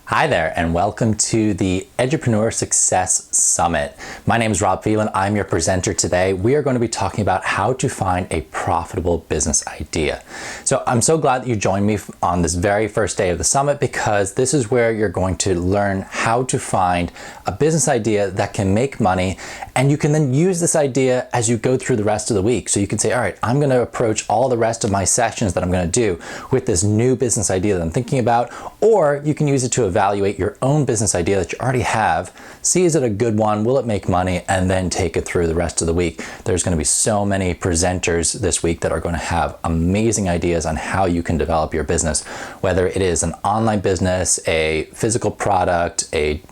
Hi there, and welcome to the Edupreneur Success Summit. My name is Rob Phelan. I'm your presenter today. We are going to be talking about how to find a profitable business idea. So I'm so glad that you joined me on this very first day of the summit, because this is where you're going to learn how to find a business idea that can make money, and you can then use this idea as you go through the rest of the week. So you can say, all right, I'm going to approach all the rest of my sessions that I'm going to do with this new business idea that I'm thinking about, or you can use it to evaluate your own business idea that you already have, see is it a good one, will it make money, and then take it through the rest of the week. There's going to be so many presenters this week that are going to have amazing ideas on how you can develop your business, whether it is an online business, a physical product, a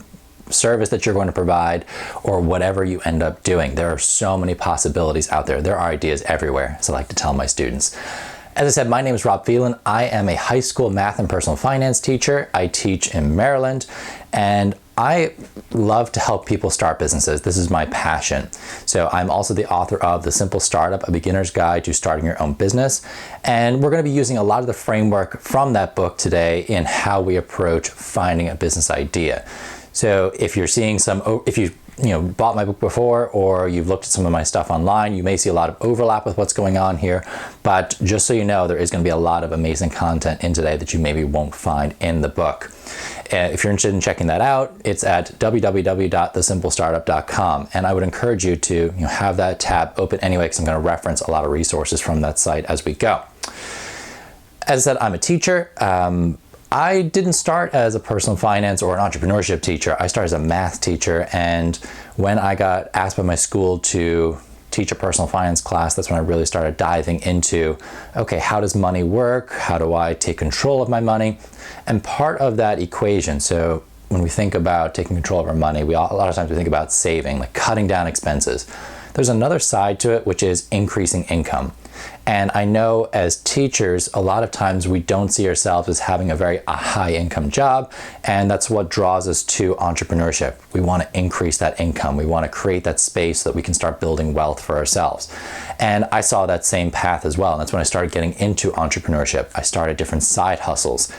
service that you're going to provide, or whatever you end up doing. There are so many possibilities out there. There are ideas everywhere, as I like to tell my students. As I said, my name is Rob Phelan. I am a high school math and personal finance teacher. I teach in Maryland, and I love to help people start businesses. This is my passion. So I'm also the author of The Simple Startup, A Beginner's Guide to Starting Your Own Business. And we're going to be using a lot of the framework from that book today in how we approach finding a business idea. So if you're seeing if you've bought my book before, or you've looked at some of my stuff online, you may see a lot of overlap with what's going on here. But just so you know, there is going to be a lot of amazing content in today that you maybe won't find in the book. If you're interested in checking that out, it's at www.thesimplestartup.com. And I would encourage you to have that tab open anyway, because I'm going to reference a lot of resources from that site as we go. As I said, I'm a teacher. I didn't start as a personal finance or an entrepreneurship teacher. I started as a math teacher, and when I got asked by my school to teach a personal finance class, that's when I really started diving into, okay, how does money work? How do I take control of my money? And part of that equation, so when we think about taking control of our money, a lot of times we think about saving, like cutting down expenses. There's another side to it, which is increasing income. And I know as teachers, a lot of times we don't see ourselves as having a very high income job, and that's what draws us to entrepreneurship. We want to increase that income. We want to create that space so that we can start building wealth for ourselves. And I saw that same path as well, and that's when I started getting into entrepreneurship. I started different side hustles.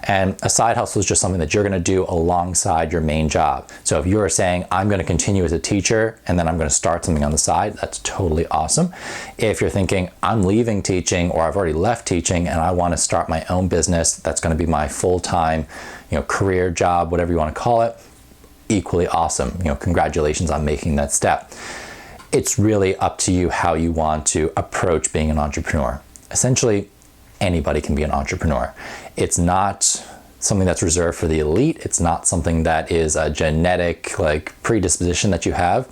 And a side hustle is just something that you're going to do alongside your main job. So if you're saying, I'm going to continue as a teacher and then I'm going to start something on the side, that's totally awesome. If you're thinking, I'm leaving teaching, or I've already left teaching and I want to start my own business, that's going to be my full-time, career job, whatever you want to call it, equally awesome. Congratulations on making that step. It's really up to you how you want to approach being an entrepreneur. Essentially, anybody can be an entrepreneur. It's not something that's reserved for the elite. It's not something that is a genetic predisposition that you have.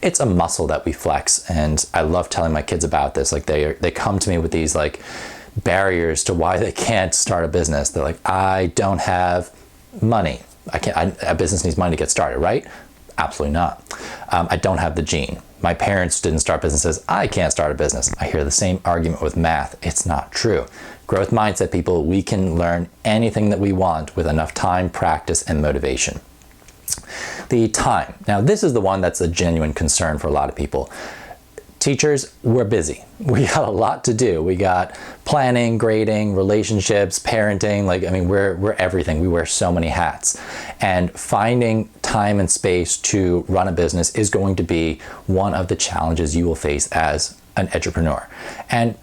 It's a muscle that we flex. And I love telling my kids about this. They come to me with these barriers to why they can't start a business. They're like, I don't have money. A business needs money to get started, right? Absolutely not. I don't have the gene. My parents didn't start businesses. I can't start a business. I hear the same argument with math. It's not true. Growth mindset people, we can learn anything that we want with enough time, practice, and motivation. The time. Now, this is the one that's a genuine concern for a lot of people. Teachers, we're busy. We got a lot to do. We got planning, grading, relationships, parenting. We're everything. We wear so many hats. And finding time and space to run a business is going to be one of the challenges you will face as an entrepreneur. And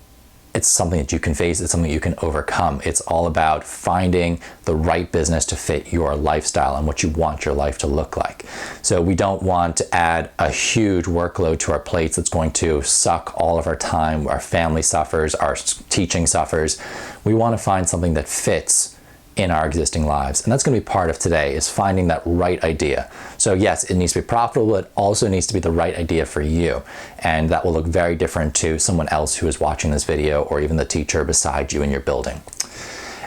it's something that you can face. It's something you can overcome. It's all about finding the right business to fit your lifestyle and what you want your life to look like. So we don't want to add a huge workload to our plates that's going to suck all of our time. Our family suffers, our teaching suffers. We want to find something that fits in our existing lives. And that's going to be part of today, is finding that right idea. So yes, it needs to be profitable, but it also needs to be the right idea for you. And that will look very different to someone else who is watching this video, or even the teacher beside you in your building.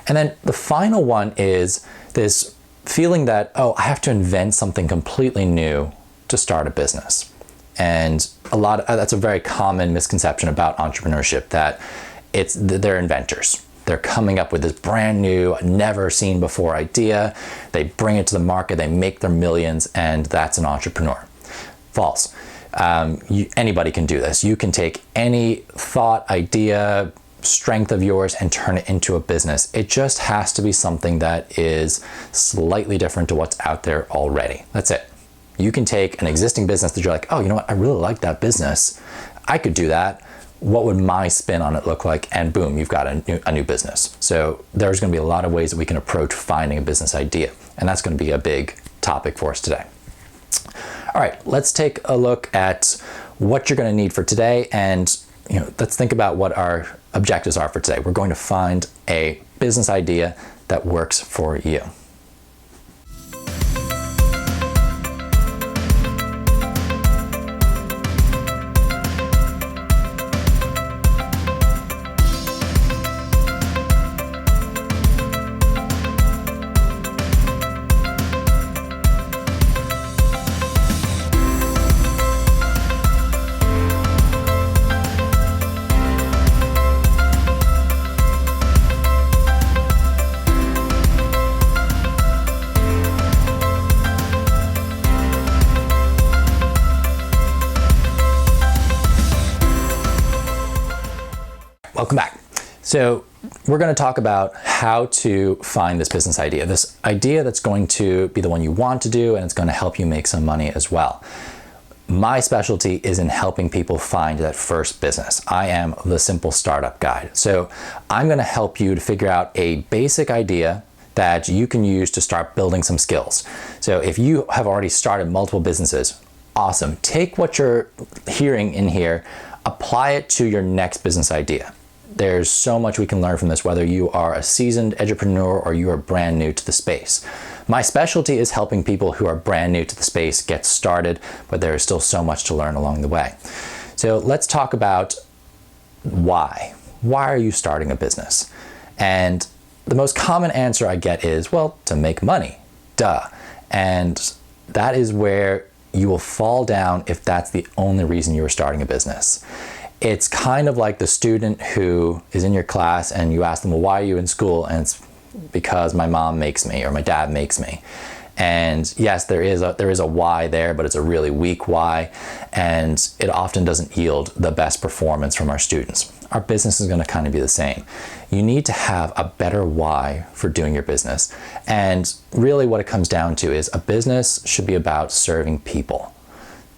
And then the final one is this feeling that, I have to invent something completely new to start a business. And that's a very common misconception about entrepreneurship, that they're inventors. They're coming up with this brand new, never seen before idea. They bring it to the market, they make their millions, and that's an entrepreneur. False. Anybody can do this. You can take any thought, idea, strength of yours and turn it into a business. It just has to be something that is slightly different to what's out there already. That's it. You can take an existing business that you're like, oh, you know what? I really like that business. I could do that. What would my spin on it look like? And boom, you've got a new business. So there's going to be a lot of ways that we can approach finding a business idea. And that's going to be a big topic for us today. All right, let's take a look at what you're going to need for today. And let's think about what our objectives are for today. We're going to find a business idea that works for you. Welcome back. So we're going to talk about how to find this business idea that's going to be the one you want to do, and it's going to help you make some money as well. My specialty is in helping people find that first business. I am the simple startup guide. So I'm going to help you to figure out a basic idea that you can use to start building some skills. So if you have already started multiple businesses, awesome. Take what you're hearing in here, apply it to your next business idea. There's so much we can learn from this, whether you are a seasoned entrepreneur or you are brand new to the space. My specialty is helping people who are brand new to the space get started, but there is still so much to learn along the way. So let's talk about why. Why are you starting a business? And the most common answer I get is, well, to make money, duh. And that is where you will fall down if that's the only reason you are starting a business. It's kind of like the student who is in your class and you ask them, well, why are you in school? And it's because my mom makes me or my dad makes me. And yes, there is a why there, but it's a really weak why. And it often doesn't yield the best performance from our students. Our business is going to kind of be the same. You need to have a better why for doing your business. And really what it comes down to is a business should be about serving people.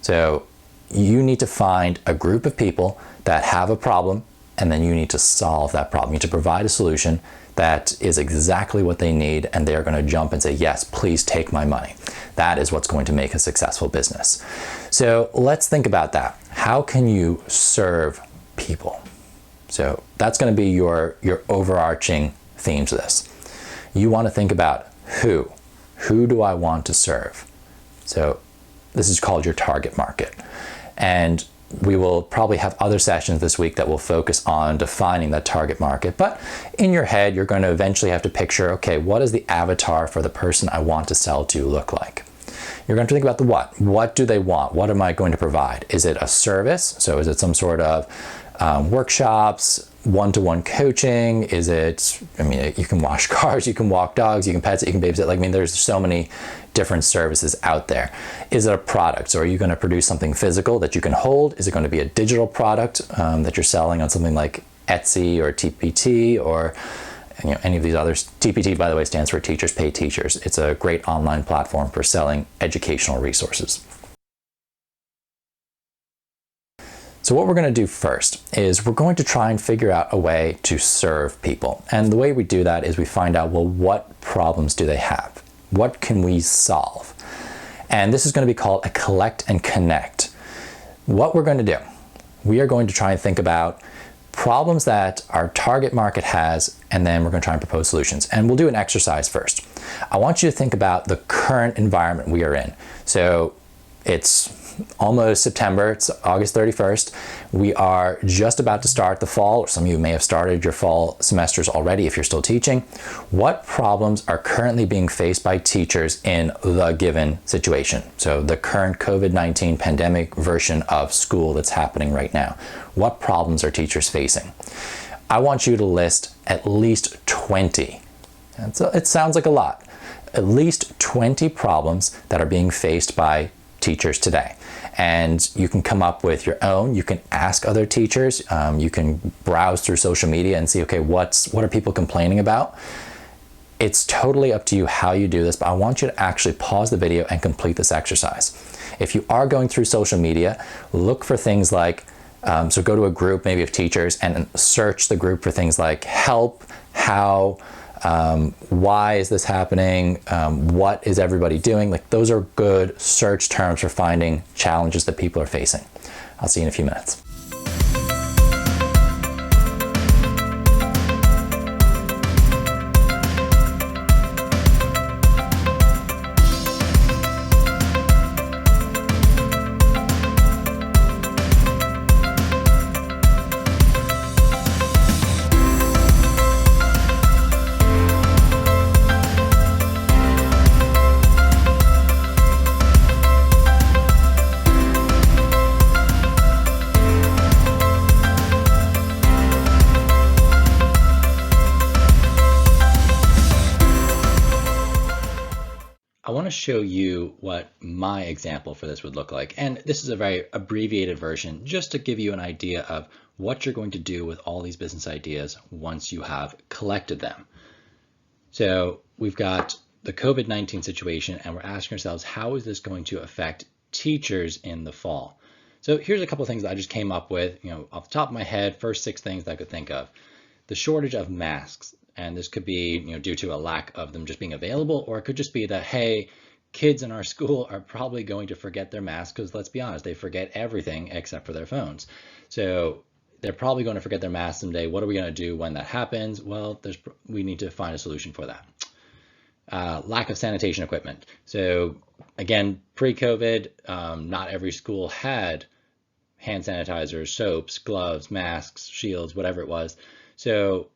So you need to find a group of people that have a problem, and then you need to solve that problem. You need to provide a solution that is exactly what they need, and they're going to jump and say, yes, please take my money. That is what's going to make a successful business. So let's think about that. How can you serve people? So that's going to be your overarching theme to this. You want to think about who. Who do I want to serve? So this is called your target market. And we will probably have other sessions this week that will focus on defining that target market. But in your head, you're going to eventually have to picture, okay, what does the avatar for the person I want to sell to look like? You're going to think about the what. What do they want? What am I going to provide? Is it a service? So is it some sort of workshops, one-to-one coaching? Is it, you can wash cars, you can walk dogs, you can pet it, you can babysit. There's so many different services out there. Is it a product? So are you going to produce something physical that you can hold? Is it going to be a digital product that you're selling on something like Etsy or TPT or any of these others? TPT, by the way, stands for Teachers Pay Teachers. It's a great online platform for selling educational resources. So what we're going to do first is we're going to try and figure out a way to serve people. And the way we do that is we find out, well, what problems do they have? What can we solve? And this is going to be called a collect and connect. What we're going to do, we are going to try and think about problems that our target market has, and then we're going to try and propose solutions. And we'll do an exercise first. I want you to think about the current environment we are in. So it's almost September, it's August 31st. We are just about to start the fall, or some of you may have started your fall semesters already if you're still teaching. What problems are currently being faced by teachers in the given situation? So the current COVID-19 pandemic version of school that's happening right now. What problems are teachers facing? I want you to list at least 20. It sounds like a lot. At least 20 problems that are being faced by teachers today. And you can come up with your own. You can ask other teachers. You can browse through social media and see, okay, what are people complaining about? It's totally up to you how you do this, but I want you to actually pause the video and complete this exercise. If you are going through social media, look for things like, so go to a group maybe of teachers and search the group for things like help, how, why is this happening, what is everybody doing? Like, those are good search terms for finding challenges that people are facing. I'll see you in a few minutes. I want to show you what my example for this would look like. And this is a very abbreviated version, just to give you an idea of what you're going to do with all these business ideas once you have collected them. So we've got the COVID-19 situation, and we're asking ourselves, how is this going to affect teachers in the fall? So here's a couple of things that I just came up with, off the top of my head, first 6 things that I could think of. The shortage of masks. And this could be, due to a lack of them just being available, or it could just be that, hey, kids in our school are probably going to forget their masks because, let's be honest, they forget everything except for their phones. So they're probably going to forget their masks someday. What are we going to do when that happens? Well, we need to find a solution for that. Lack of sanitation equipment. So again, pre-COVID, not every school had hand sanitizers, soaps, gloves, masks, shields, whatever it was. So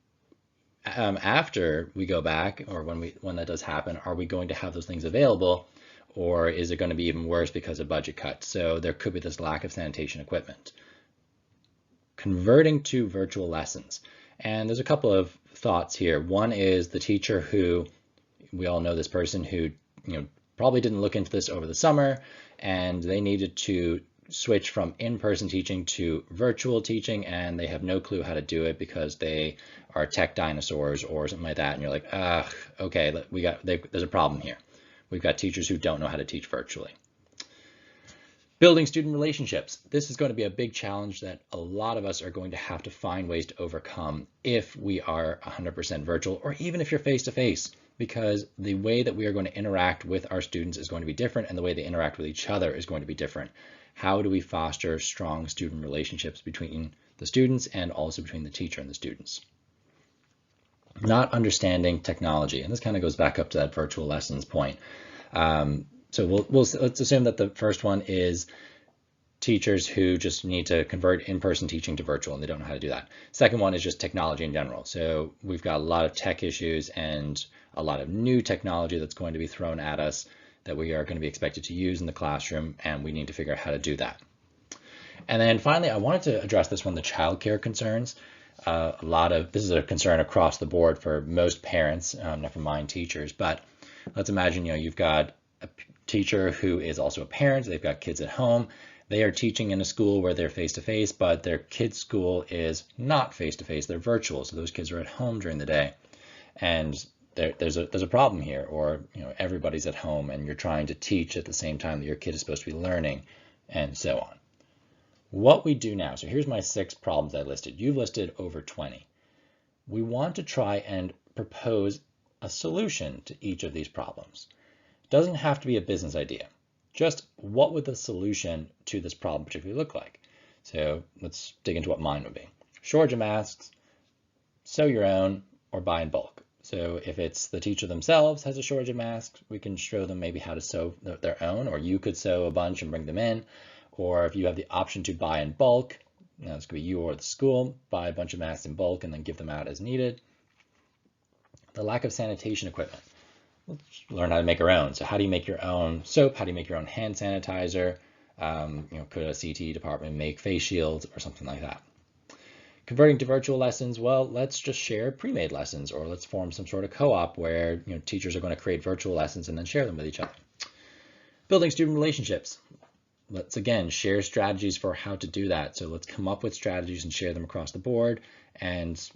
after we go back, or when that does happen, are we going to have those things available, or is it going to be even worse because of budget cuts? So there could be this lack of sanitation equipment. Converting to virtual lessons. And there's a couple of thoughts here. One is the teacher who, we all know this person who, probably didn't look into this over the summer, and they needed to switch from in-person teaching to virtual teaching, and they have no clue how to do it because they are tech dinosaurs or something like that. And you're like, okay, there's a problem here. We've got teachers who don't know how to teach virtually. Building student relationships. This is going to be a big challenge that a lot of us are going to have to find ways to overcome if we are 100% virtual, or even if you're face-to-face, because the way that we are going to interact with our students is going to be different, and the way they interact with each other is going to be different. How do we foster strong student relationships between the students and also between the teacher and the students? Not understanding technology, and this kind of goes back up to that virtual lessons point. So let's assume that the first one is teachers who just need to convert in-person teaching to virtual, and they don't know how to do that. Second one is just technology in general. So we've got a lot of tech issues and a lot of new technology that's going to be thrown at us that we are going to be expected to use in the classroom, and we need to figure out how to do that. And then finally, I wanted to address this one, the childcare concerns. This is a concern across the board for most parents, never mind teachers, but let's imagine, you've got a teacher who is also a parent, they've got kids at home, they are teaching in a school where they're face-to-face, but their kids' school is not face-to-face, they're virtual, so those kids are at home during the day. And there's a problem here, or everybody's at home and you're trying to teach at the same time that your kid is supposed to be learning, and so on. What we do now, so here's my 6 problems I listed. You've listed over 20. We want to try and propose a solution to each of these problems. It doesn't have to be a business idea. Just what would the solution to this problem particularly look like? So let's dig into what mine would be. Shortage of masks, sew your own, or buy in bulk. So if it's the teacher themselves has a shortage of masks, we can show them maybe how to sew their own, or you could sew a bunch and bring them in. Or if you have the option to buy in bulk, this could be you or the school, buy a bunch of masks in bulk and then give them out as needed. The lack of sanitation equipment. Let's learn how to make our own. So how do you make your own soap? How do you make your own hand sanitizer? Could a CT department make face shields or something like that? Converting to virtual lessons, well, let's just share pre-made lessons, or let's form some sort of co-op where teachers are going to create virtual lessons and then share them with each other. Building student relationships. Let's again share strategies for how to do that. So let's come up with strategies and share them across the board, and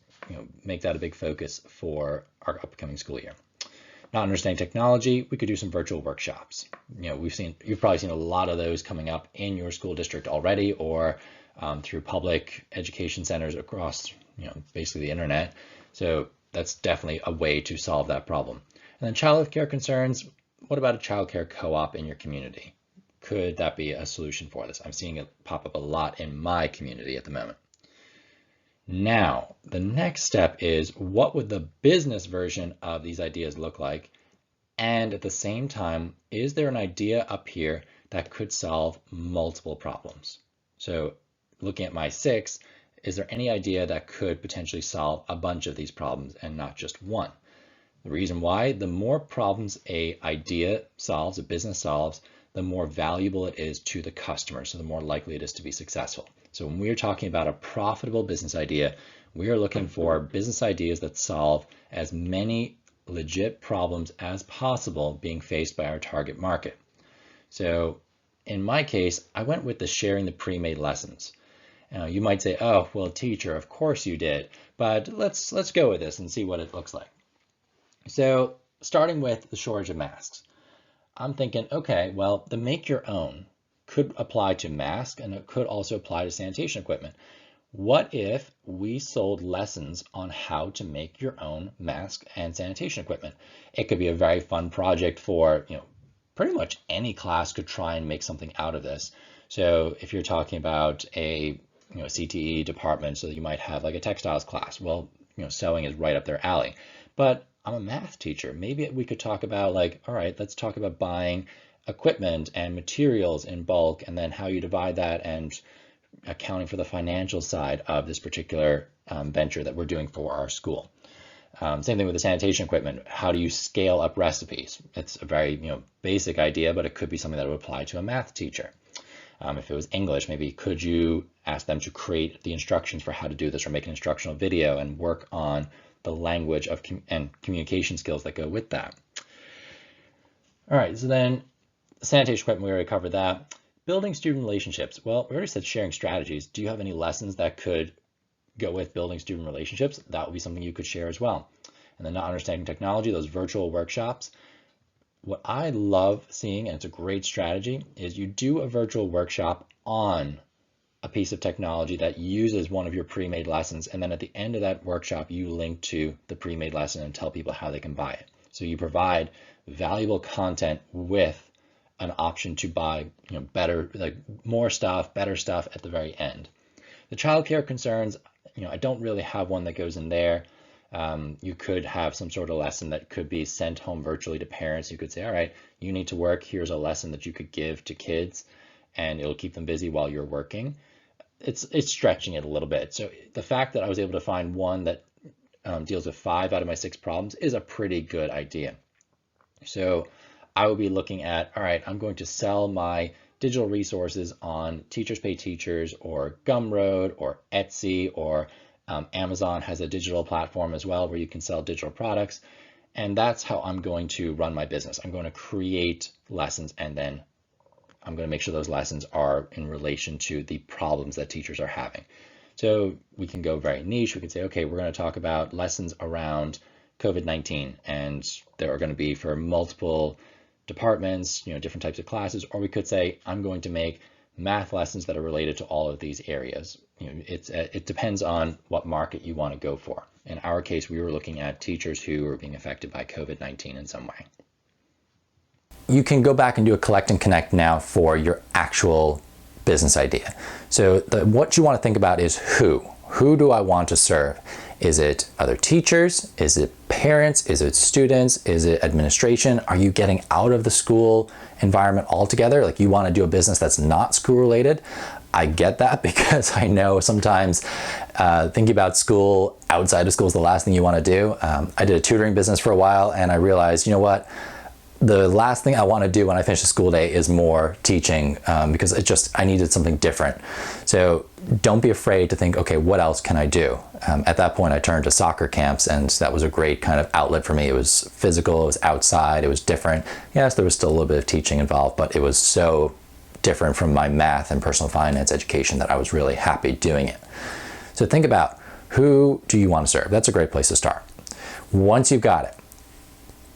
make that a big focus for our upcoming school year. Not understanding technology, we could do some virtual workshops. You've probably seen a lot of those coming up in your school district already, or through public education centers across basically the internet. So that's definitely a way to solve that problem. And then child care concerns. What about a child care co-op in your community? Could that be a solution for this? I'm seeing it pop up a lot in my community at the moment. Now, the next step is, what would the business version of these ideas look like? And at the same time, is there an idea up here that could solve multiple problems? So looking at my 6, is there any idea that could potentially solve a bunch of these problems and not just one? The reason why, the more problems a idea solves, a business solves, the more valuable it is to the customer, so the more likely it is to be successful. So when we're talking about a profitable business idea, we are looking for business ideas that solve as many legit problems as possible being faced by our target market. So in my case, I went with the sharing the pre-made lessons. You might say, oh, well, teacher, of course you did, but let's go with this and see what it looks like. So starting with the shortage of masks. I'm thinking, okay, well, the make your own could apply to masks, and it could also apply to sanitation equipment. What if we sold lessons on how to make your own mask and sanitation equipment? It could be a very fun project for, pretty much any class could try and make something out of this. So if you're talking about a, CTE department, so that you might have like a textiles class, well, sewing is right up their alley. But I'm a math teacher. Maybe we could talk about like, all right, let's talk about buying equipment and materials in bulk, and then how you divide that, and accounting for the financial side of this particular venture that we're doing for our school. Same thing with the sanitation equipment. How do you scale up recipes? It's a very basic idea, but it could be something that would apply to a math teacher. If it was English, maybe could you ask them to create the instructions for how to do this, or make an instructional video and work on the language of and communication skills that go with that. All right, so then sanitation equipment, we already covered that. Building student relationships. Well, we already said sharing strategies. Do you have any lessons that could go with building student relationships? That would be something you could share as well. And then not understanding technology, those virtual workshops. What I love seeing, and it's a great strategy, is you do a virtual workshop on a piece of technology that uses one of your pre-made lessons, and then at the end of that workshop, you link to the pre-made lesson and tell people how they can buy it. So you provide valuable content with an option to buy, better, like more stuff, better stuff at the very end. The childcare concerns, I don't really have one that goes in there. You could have some sort of lesson that could be sent home virtually to parents. You could say, all right, you need to work. Here's a lesson that you could give to kids, and it'll keep them busy while you're working. It's stretching it a little bit. So the fact that I was able to find one that deals with 5 out of my 6 problems is a pretty good idea. So I will be looking at, all right, I'm going to sell my digital resources on Teachers Pay Teachers, or Gumroad, or Etsy, or Amazon has a digital platform as well where you can sell digital products. And that's how I'm going to run my business. I'm going to create lessons, and then I'm going to make sure those lessons are in relation to the problems that teachers are having. So we can go very niche. We can say, okay, we're going to talk about lessons around COVID-19, and there are going to be for multiple departments, different types of classes. Or we could say, I'm going to make math lessons that are related to all of these areas. It depends on what market you want to go for. In our case, we were looking at teachers who were being affected by COVID-19 in some way. You can go back and do a collect and connect now for your actual business idea. So what you want to think about is who. Who do I want to serve? Is it other teachers? Is it parents? Is it students? Is it administration? Are you getting out of the school environment altogether? Like, you want to do a business that's not school related? I get that, because I know sometimes thinking about school outside of school is the last thing you want to do. I did a tutoring business for a while, and I realized, the last thing I want to do when I finish the school day is more teaching, because I needed something different. So don't be afraid to think, okay, what else can I do? At that point, I turned to soccer camps, and that was a great kind of outlet for me. It was physical, it was outside, it was different. Yes, there was still a little bit of teaching involved, but it was so different from my math and personal finance education that I was really happy doing it. So think about, who do you want to serve? That's a great place to start. Once you've got it,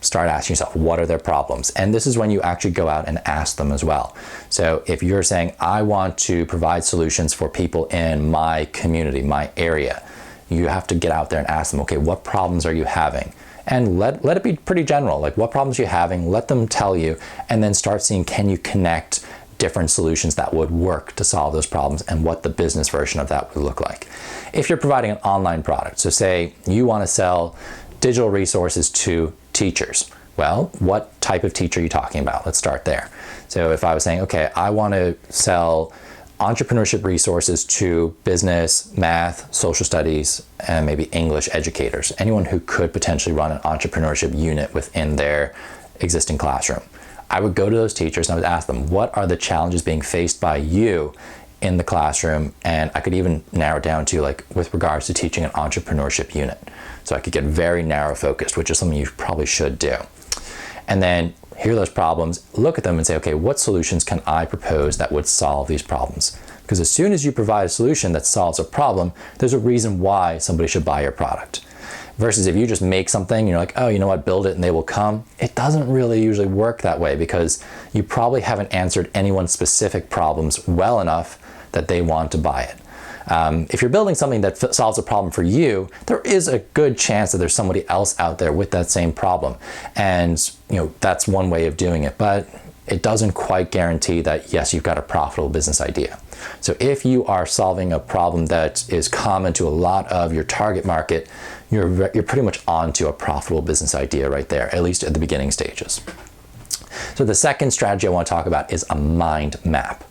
start asking yourself, what are their problems? And this is when you actually go out and ask them as well. So if you're saying, I want to provide solutions for people in my community, my area, you have to get out there and ask them, okay, what problems are you having? And let it be pretty general, like what problems you're having, let them tell you, and then start seeing, can you connect different solutions that would work to solve those problems and what the business version of that would look like. If you're providing an online product, so say you want to sell digital resources to teachers. Well, what type of teacher are you talking about? Let's start there. So if I was saying, okay, I want to sell entrepreneurship resources to business, math, social studies, and maybe English educators, anyone who could potentially run an entrepreneurship unit within their existing classroom. I would go to those teachers and I would ask them, what are the challenges being faced by you in the classroom? And I could even narrow it down to, like, with regards to teaching an entrepreneurship unit. So I could get very narrow focused, which is something you probably should do. And then hear those problems, look at them and say, okay, what solutions can I propose that would solve these problems? Because as soon as you provide a solution that solves a problem, there's a reason why somebody should buy your product. Versus if you just make something, you're like, oh, you know what, build it and they will come. It doesn't really usually work that way, because you probably haven't answered anyone's specific problems well enough that they want to buy it. If you're building something that solves a problem for you, there is a good chance that there's somebody else out there with that same problem. And that's one way of doing it, but it doesn't quite guarantee that, yes, you've got a profitable business idea. So if you are solving a problem that is common to a lot of your target market, you're pretty much onto a profitable business idea right there, at least at the beginning stages. So the second strategy I want to talk about is a mind map.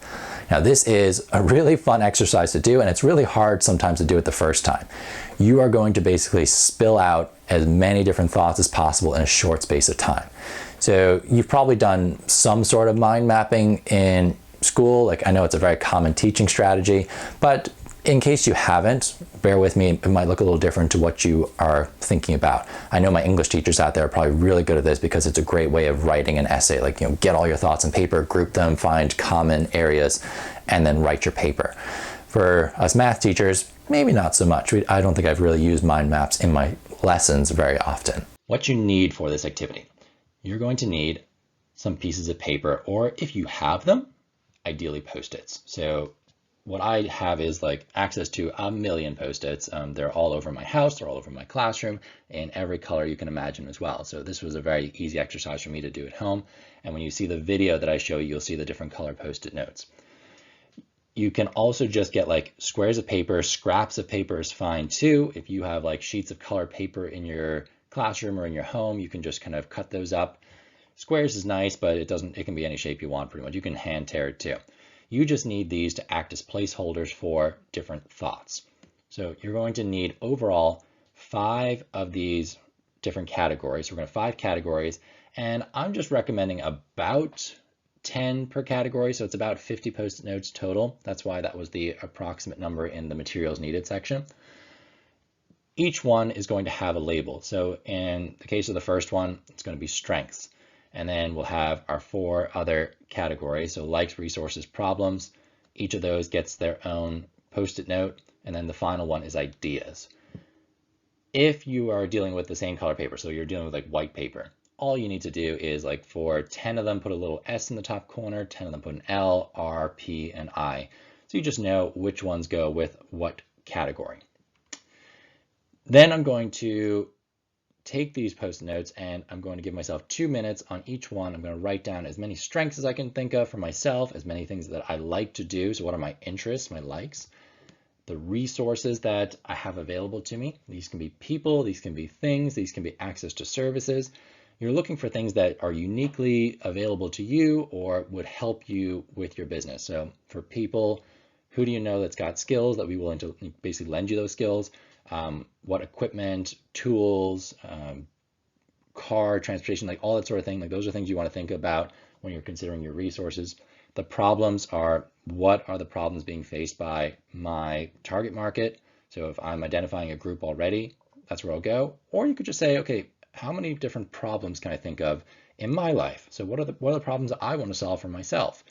Now, this is a really fun exercise to do, and it's really hard sometimes to do it the first time. You are going to basically spill out as many different thoughts as possible in a short space of time. So you've probably done some sort of mind mapping in school. Like, I know it's a very common teaching strategy, but in case you haven't, bear with me, it might look a little different to what you are thinking about. I know my English teachers out there are probably really good at this, because it's a great way of writing an essay. Like, get all your thoughts on paper, group them, find common areas, and then write your paper. For us math teachers, maybe not so much. I don't think I've really used mind maps in my lessons very often. What you need for this activity: you're going to need some pieces of paper, or if you have them, ideally Post-its. So what I have is like access to a million Post-its. They're all over my house, they're all over my classroom, in every color you can imagine as well. So this was a very easy exercise for me to do at home. And when you see the video that I show you, you'll see the different color Post-it notes. You can also just get like squares of paper, scraps of paper is fine too. If you have like sheets of colored paper in your classroom or in your home, you can just kind of cut those up. Squares is nice, but it can be any shape you want pretty much. You can hand tear it too. You just need these to act as placeholders for different thoughts. So you're going to need overall 5 of these different categories. We're going to have 5 categories, and I'm just recommending about 10 per category. So it's about 50 Post-it notes total. That's why that was the approximate number in the materials needed section. Each one is going to have a label. So in the case of the first one, it's going to be strengths. And then we'll have our 4 other categories. So likes, resources, problems. Each of those gets their own Post-it note. And then the final one is ideas. If you are dealing with the same color paper, so you're dealing with like white paper, all you need to do is, like, for 10 of them, put a little S in the top corner, 10 of them put an L, R, P, and I. So you just know which ones go with what category. Then I'm going to take these Post-it notes and I'm going to give myself 2 minutes on each one. I'm going to write down as many strengths as I can think of for myself, as many things that I like to do. So what are my interests, my likes, the resources that I have available to me. These can be people, these can be things, these can be access to services. You're looking for things that are uniquely available to you or would help you with your business. So for people, who do you know that's got skills that would be willing to basically lend you those skills? What equipment, tools, car, transportation, like all that sort of thing. Like those are things you want to think about when you're considering your resources. The problems are, what are the problems being faced by my target market? So if I'm identifying a group already, that's where I'll go. Or you could just say, okay, how many different problems can I think of in my life? So what are the problems that I want to solve for myself?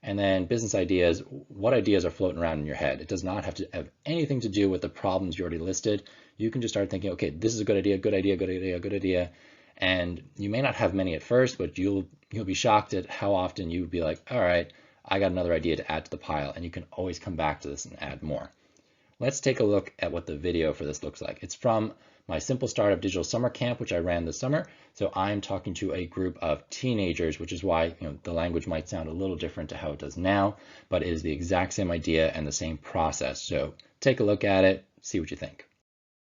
And then business ideas, what ideas are floating around in your head? It does not have to have anything to do with the problems you already listed. You can just start thinking, okay, this is a good idea, good idea, good idea, good idea. And you may not have many at first, but you'll be shocked at how often you would be like, all right, I got another idea to add to the pile, and you can always come back to this and add more. Let's take a look at what the video for this looks like. It's from my Simple Startup Digital Summer Camp, which I ran this summer. So I'm talking to a group of teenagers, which is why the language might sound a little different to how it does now, but it is the exact same idea and the same process. So take a look at it, see what you think.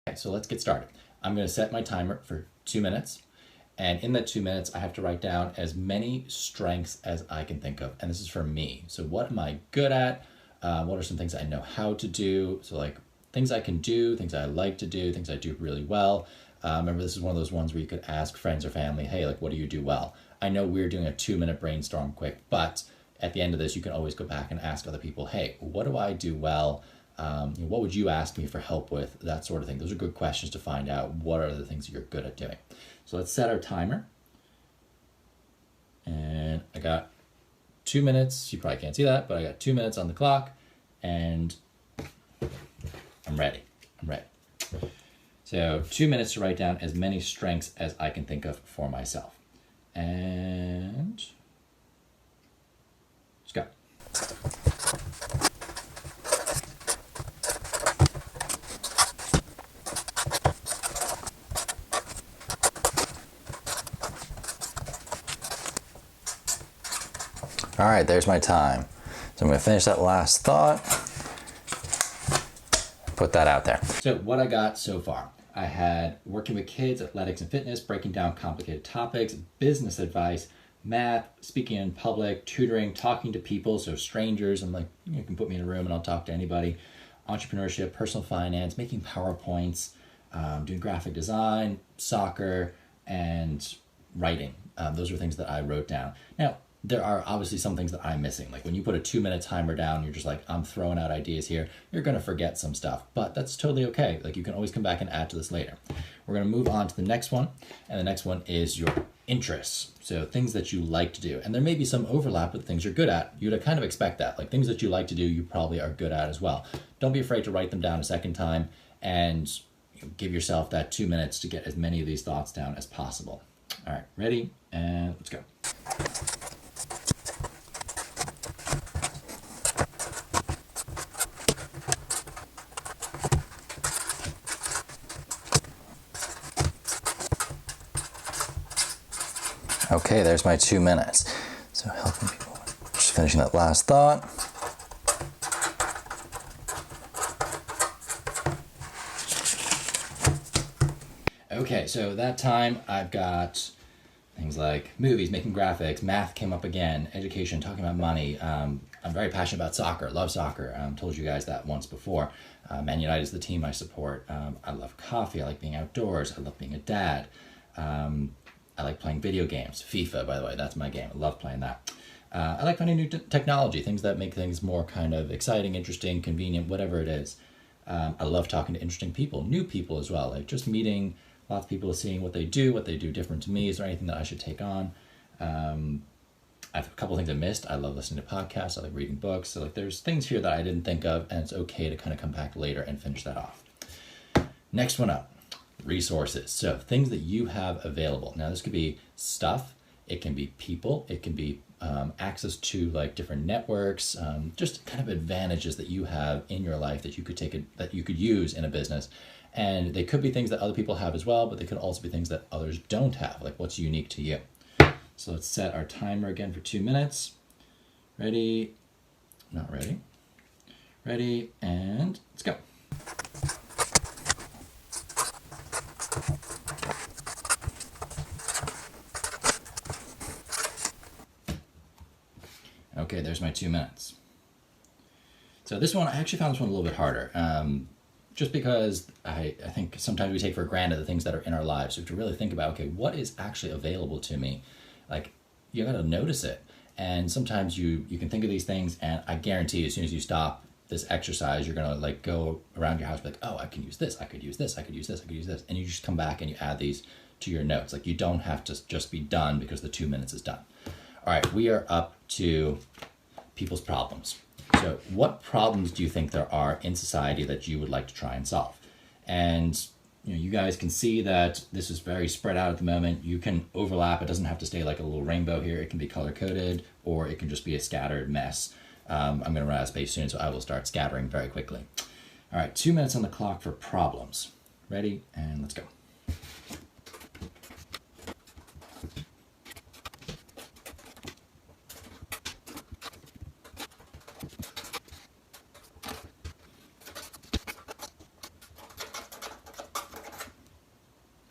Okay, so let's get started. I'm going to set my timer for 2 minutes. And in that 2 minutes, I have to write down as many strengths as I can think of. And this is for me. So what am I good at? What are some things I know how to do? So like things I can do, things I like to do, things I do really well. Remember, this is one of those ones where you could ask friends or family, hey, like, what do you do well? I know we're doing a 2-minute brainstorm quick, but at the end of this, you can always go back and ask other people, hey, what do I do well? What would you ask me for help with? That sort of thing. Those are good questions to find out what are the things that you're good at doing. So let's set our timer. And I got 2 minutes. You probably can't see that, but I got 2 minutes on the clock, and I'm ready. So 2 minutes to write down as many strengths as I can think of for myself. And let's go. All right, there's my time. So I'm gonna finish that last thought, put that out there. So what I got so far, I had working with kids, athletics and fitness, breaking down complicated topics, business advice, math, speaking in public, tutoring, talking to people, so strangers, I'm like, you can put me in a room and I'll talk to anybody, entrepreneurship, personal finance, making PowerPoints, doing graphic design, soccer, and writing. Those are things that I wrote down. Now, there are obviously some things that I'm missing. Like when you put a 2-minute timer down, you're just like, I'm throwing out ideas here. You're gonna forget some stuff, but that's totally okay. Like you can always come back and add to this later. We're gonna move on to the next one. And the next one is your interests. So things that you like to do. And there may be some overlap with things you're good at. You'd kind of expect that. Like things that you like to do, you probably are good at as well. Don't be afraid to write them down a second time and give yourself that 2 minutes to get as many of these thoughts down as possible. All right, ready? And let's go. Okay, there's my 2 minutes. So helping people, just finishing that last thought. Okay, so that time I've got things like movies, making graphics, math came up again, education, talking about money. I'm very passionate about soccer, love soccer. Told you guys that once before. Man United is the team I support. I love coffee, I like being outdoors, I love being a dad. I like playing video games. FIFA, by the way, that's my game. I love playing that. I like finding new technology, things that make things more kind of exciting, interesting, convenient, whatever it is. I love talking to interesting people, new people as well, like just meeting lots of people, seeing what they do different to me. Is there anything that I should take on? I have a couple things I missed. I love listening to podcasts. I like reading books. So like there's things here that I didn't think of, and it's okay to kind of come back later and finish that off. Next one up. Resources. So things that you have available. Now this could be stuff, it can be people, it can be access to like different networks, just kind of advantages that you have in your life that you could that you could use in a business. And they could be things that other people have as well, but they could also be things that others don't have, like what's unique to you. So let's set our timer again for 2 minutes. Ready? Not ready. Ready, and let's go. Okay, there's my 2 minutes. So this one, I actually found this one a little bit harder. just because I think sometimes we take for granted the things that are in our lives. So to really think about, okay, what is actually available to me? Like, you got to notice it. And sometimes you can think of these things, and I guarantee you, as soon as you stop this exercise, you're gonna like go around your house, like, oh, I can use this, I could use this, I could use this, I could use this, and you just come back and you add these to your notes. Like, you don't have to just be done because the 2 minutes is done. All right, we are up to people's problems. So what problems do you think there are in society that you would like to try and solve? And you guys can see that this is very spread out at the moment. You can overlap. It doesn't have to stay like a little rainbow here. It can be color coded, or it can just be a scattered mess. I'm going to run out of space soon, so I will start scattering very quickly. All right, 2 minutes on the clock for problems. Ready? And let's go.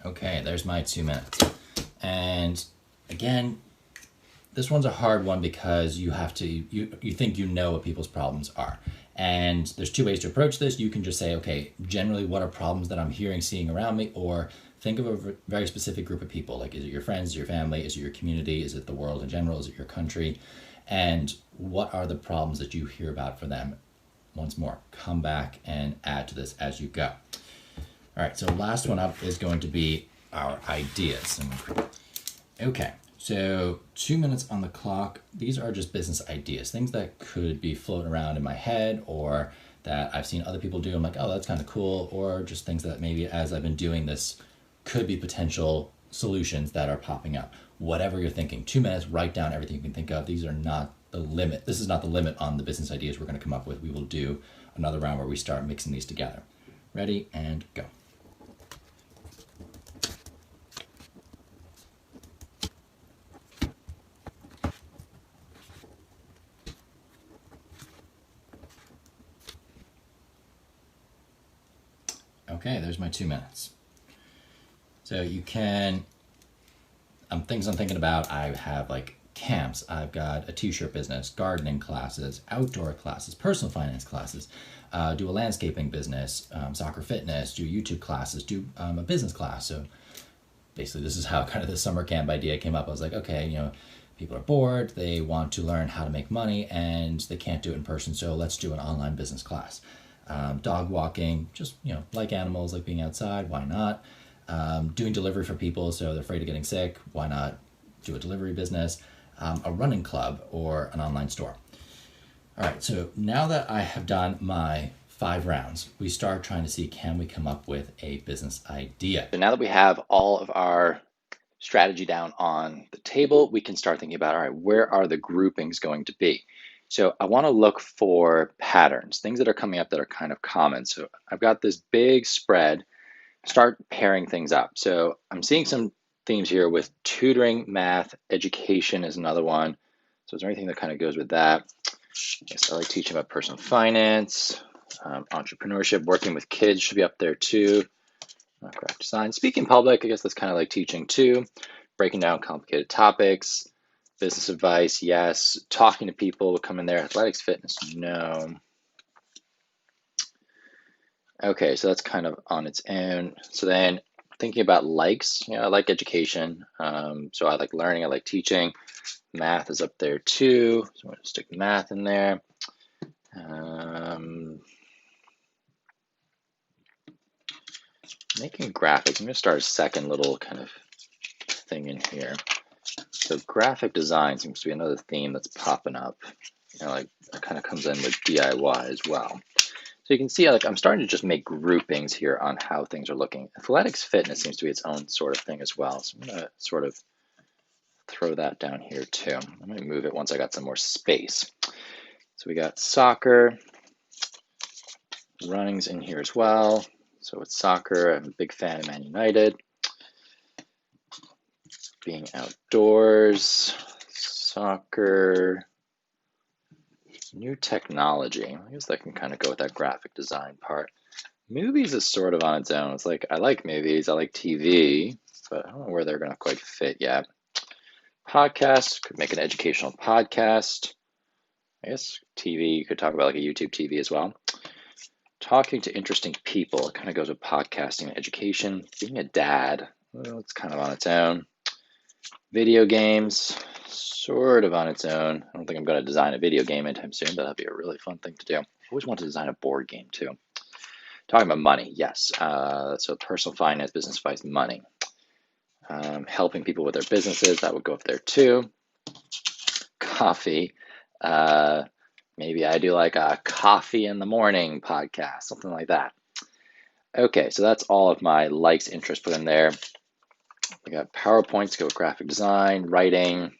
Okay, there's my 2 minutes. And again, this one's a hard one because you have to, you think you know what people's problems are. And there's two ways to approach this. You can just say, okay, generally what are problems that I'm hearing, seeing around me, or think of a very specific group of people. Like, is it your friends, your family, is it your community, is it the world in general, is it your country? And what are the problems that you hear about for them? Once more, come back and add to this as you go. All right, so last one up is going to be our ideas. Okay, so 2 minutes on the clock. These are just business ideas, things that could be floating around in my head or that I've seen other people do. I'm like, oh, that's kind of cool. Or just things that maybe as I've been doing this could be potential solutions that are popping up. Whatever you're thinking, 2 minutes, write down everything you can think of. These are not the limit. This is not the limit on the business ideas we're going to come up with. We will do another round where we start mixing these together. Ready and go. Okay, there's my 2 minutes. So you can, things I'm thinking about, I have like camps, I've got a t-shirt business, gardening classes, outdoor classes, personal finance classes, do a landscaping business, soccer fitness, do YouTube classes, do a business class. So basically this is how kind of the summer camp idea came up. I was like, okay, people are bored, they want to learn how to make money and they can't do it in person, so let's do an online business class. Dog walking, just, like animals, like being outside, why not? Doing delivery for people, so they're afraid of getting sick, why not do a delivery business? A running club or an online store. All right, so now that I have done my 5 rounds, we start trying to see, can we come up with a business idea? So now that we have all of our strategy down on the table, we can start thinking about, all right, where are the groupings going to be? So I want to look for patterns, things that are coming up that are kind of common. So I've got this big spread, start pairing things up. So I'm seeing some themes here with tutoring, math, education is another one. So is there anything that kind of goes with that? Yes, I like teaching about personal finance, entrepreneurship, working with kids should be up there too. Graphic design, speaking in public, I guess that's kind of like teaching too. Breaking down complicated topics. Business advice, yes. Talking to people will come in there. Athletics, fitness, no. Okay, so that's kind of on its own. So then thinking about likes, I like education. So I like learning, I like teaching. Math is up there too. So I'm going to stick math in there. Making graphics, I'm going to start a second little kind of thing in here. So graphic design seems to be another theme that's popping up. Like that kind of comes in with DIY as well. So you can see like I'm starting to just make groupings here on how things are looking. Athletics fitness seems to be its own sort of thing as well. So I'm going to sort of throw that down here too. I'm going to move it once I got some more space. So we got soccer, running's in here as well. So with soccer, I'm a big fan of Man United. Being outdoors, soccer, new technology. I guess that can kind of go with that graphic design part. Movies is sort of on its own. It's like, I like movies, I like TV, but I don't know where they're going to quite fit yet. Podcasts, could make an educational podcast. I guess TV, you could talk about like a YouTube TV as well. talking to interesting people. It kind of goes with podcasting and education. Being a dad, well, it's kind of on its own. Video games, sort of on its own. I don't think I'm going to design a video game anytime soon, but that'd be a really fun thing to do. I always want to design a board game too. Talking about money, yes. So personal finance, business advice, money. Helping people with their businesses, that would go up there too. Coffee. Maybe I do like a coffee in the morning podcast, something like that. Okay, so that's all of my likes, interests put in there. We got PowerPoints, go with graphic design, writing.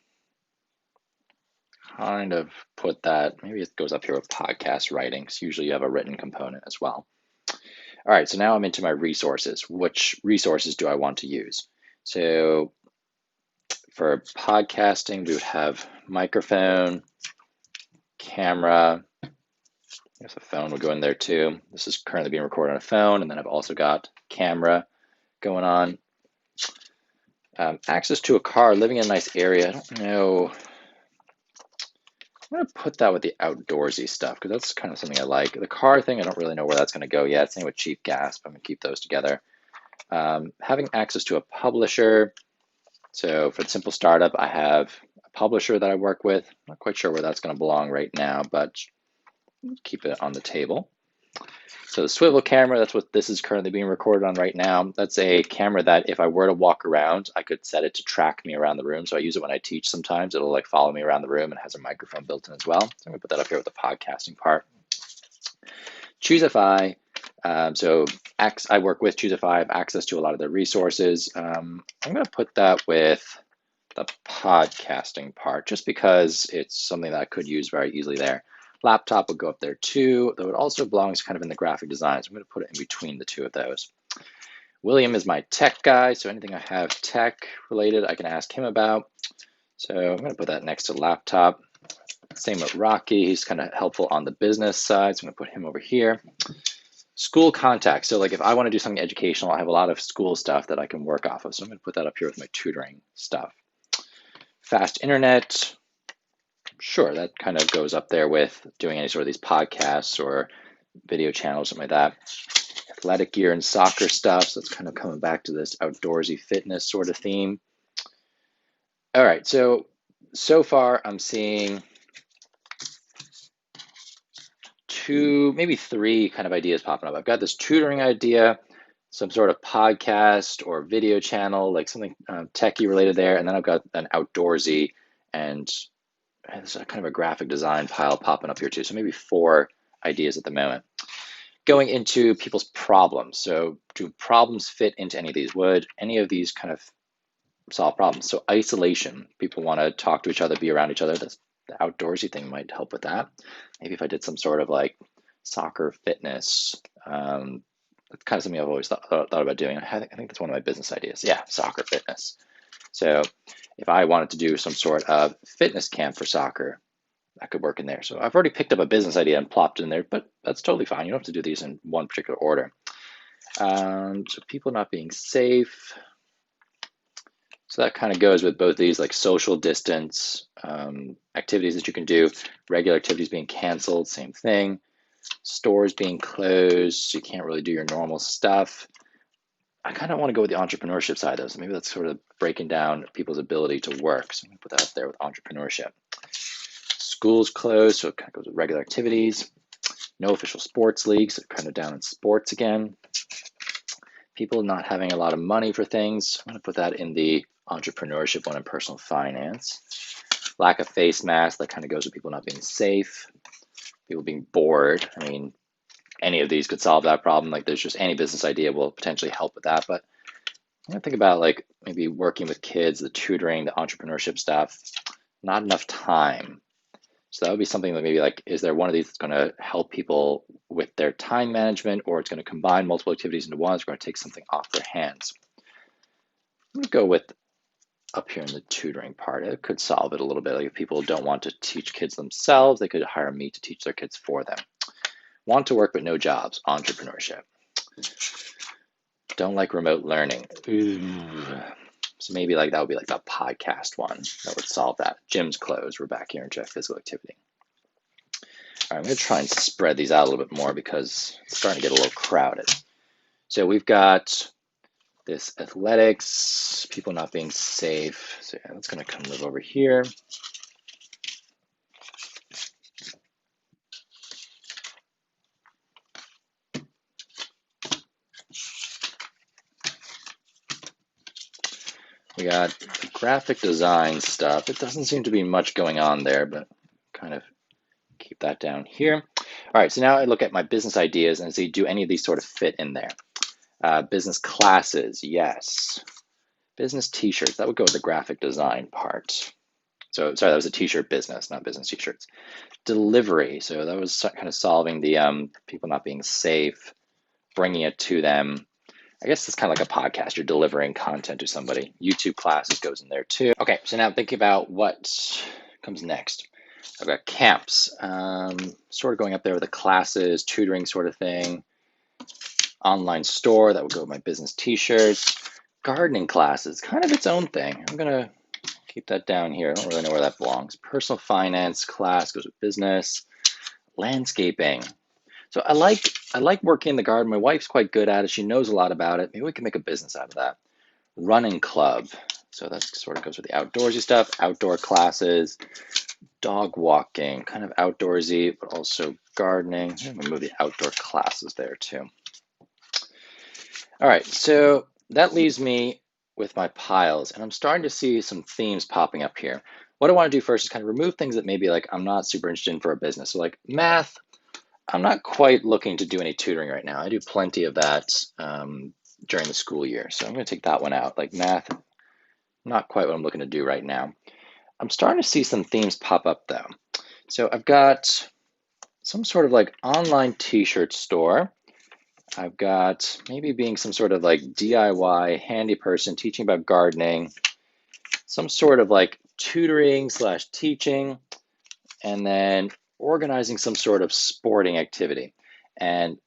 Kind of put that, maybe it goes up here with podcast writing, because usually you have a written component as well. All right, so now I'm into my resources. Which resources do I want to use? So for podcasting, we would have microphone, camera. I guess a phone would go in there too. This is currently being recorded on a phone, and then I've also got camera going on. Access to a car, living in a nice area. I don't know. I'm going to put that with the outdoorsy stuff because that's kind of something I like. The car thing, I don't really know where that's going to go yet. Same with cheap gas, but I'm going to keep those together. Having access to a publisher. So for the simple startup, I have a publisher that I work with. Not quite sure where that's going to belong right now, but keep it on the table. So the swivel camera, that's what this is currently being recorded on right now. That's a camera that if I were to walk around, I could set it to track me around the room. So I use it when I teach sometimes. It'll like follow me around the room and has a microphone built in as well. So I'm gonna put that up here with the podcasting part. Choosify. So I work with Choosify. I have access to a lot of their resources. I'm gonna put that with the podcasting part just because it's something that I could use very easily there. Laptop would go up there too, though it also belongs kind of in the graphic design. So I'm going to put it in between the two of those. William is my tech guy, so anything I have tech related, I can ask him about. So I'm going to put that next to laptop. Same with Rocky, he's kind of helpful on the business side, so I'm going to put him over here. School contacts, so like if I want to do something educational, I have a lot of school stuff that I can work off of, so I'm going to put that up here with my tutoring stuff. Fast internet. Sure, that kind of goes up there with doing any sort of these podcasts or video channels, something like that. Athletic gear and soccer stuff, so it's kind of coming back to this outdoorsy fitness sort of theme. All right, so far I'm seeing 2, maybe 3 kind of ideas popping up. I've got this tutoring idea, some sort of podcast or video channel, like something techie related there, and then I've got an outdoorsy and there's a kind of a graphic design pile popping up here too. So maybe 4 ideas at the moment. Going into people's problems. So do problems fit into any of these? Would any of these kind of solve problems? So isolation, people want to talk to each other, be around each other. The outdoorsy thing might help with that. Maybe if I did some sort of like soccer fitness, that's kind of something I've always thought about doing. I think that's one of my business ideas. Yeah, soccer fitness. So if I wanted to do some sort of fitness camp for soccer, that could work in there. So I've already picked up a business idea and plopped it in there, but that's totally fine. You don't have to do these in one particular order. So people not being safe. So that kind of goes with both these, like social distance, activities that you can do, regular activities being canceled, same thing. Stores being closed, so you can't really do your normal stuff. I kind of want to go with the entrepreneurship side though, so maybe that's sort of breaking down people's ability to work. So I'm going to put that up there with entrepreneurship. Schools closed, so it kind of goes with regular activities. No official sports leagues, so kind of down in sports again. People not having a lot of money for things. I'm going to put that in the entrepreneurship one in personal finance. Lack of face masks, that kind of goes with people not being safe. People being bored. I mean, any of these could solve that problem. Like there's just any business idea will potentially help with that. But I'm gonna think about like maybe working with kids, the tutoring, the entrepreneurship stuff, not enough time. So that would be something that maybe like, is there one of these that's gonna help people with their time management, or it's gonna combine multiple activities into one, it's gonna take something off their hands. I'm gonna go with up here in the tutoring part. It could solve it a little bit. Like if people don't want to teach kids themselves, they could hire me to teach their kids for them. Want to work but no jobs, entrepreneurship. Don't like remote learning. Ooh. So maybe like that would be like the podcast one that would solve that. Gym's closed, we're back here into physical activity. All right, I'm going to try and spread these out a little bit more because it's starting to get a little crowded. So we've got this athletics, people not being safe. So yeah, that's going to come live over here. We got the graphic design stuff. It doesn't seem to be much going on there, but kind of keep that down here. All right, so now I look at my business ideas and see, do any of these sort of fit in there? Business classes, yes. Business t-shirts, that would go with the graphic design part. So sorry, that was a t-shirt business, not business t-shirts. Delivery, so that was kind of solving the people not being safe, bringing it to them. I guess it's kind of like a podcast. You're delivering content to somebody. YouTube classes goes in there too. Okay, so now thinking about what comes next. I've got camps, sort of going up there with the classes, tutoring sort of thing. Online store, that would go with my business t-shirts. Gardening classes, kind of its own thing. I'm gonna keep that down here. I don't really know where that belongs. Personal finance class goes with business. Landscaping. So I like working in the garden. My wife's quite good at it. She knows a lot about it. Maybe we can make a business out of that. Running club. So that sort of goes with the outdoorsy stuff. Outdoor classes. Dog walking, kind of outdoorsy, but also gardening. I'm gonna move the outdoor classes there too. All right, so that leaves me with my piles, and I'm starting to see some themes popping up here. What I want to do first is kind of remove things that maybe like I'm not super interested in for a business. So like math, I'm not quite looking to do any tutoring right now. I do plenty of that during the school year. So I'm going to take that one out. Like math, not quite what I'm looking to do right now. I'm starting to see some themes pop up though. So I've got some sort of like online t-shirt store. I've got maybe being some sort of like DIY handy person teaching about gardening, some sort of like tutoring slash teaching, and then organizing some sort of sporting activity. And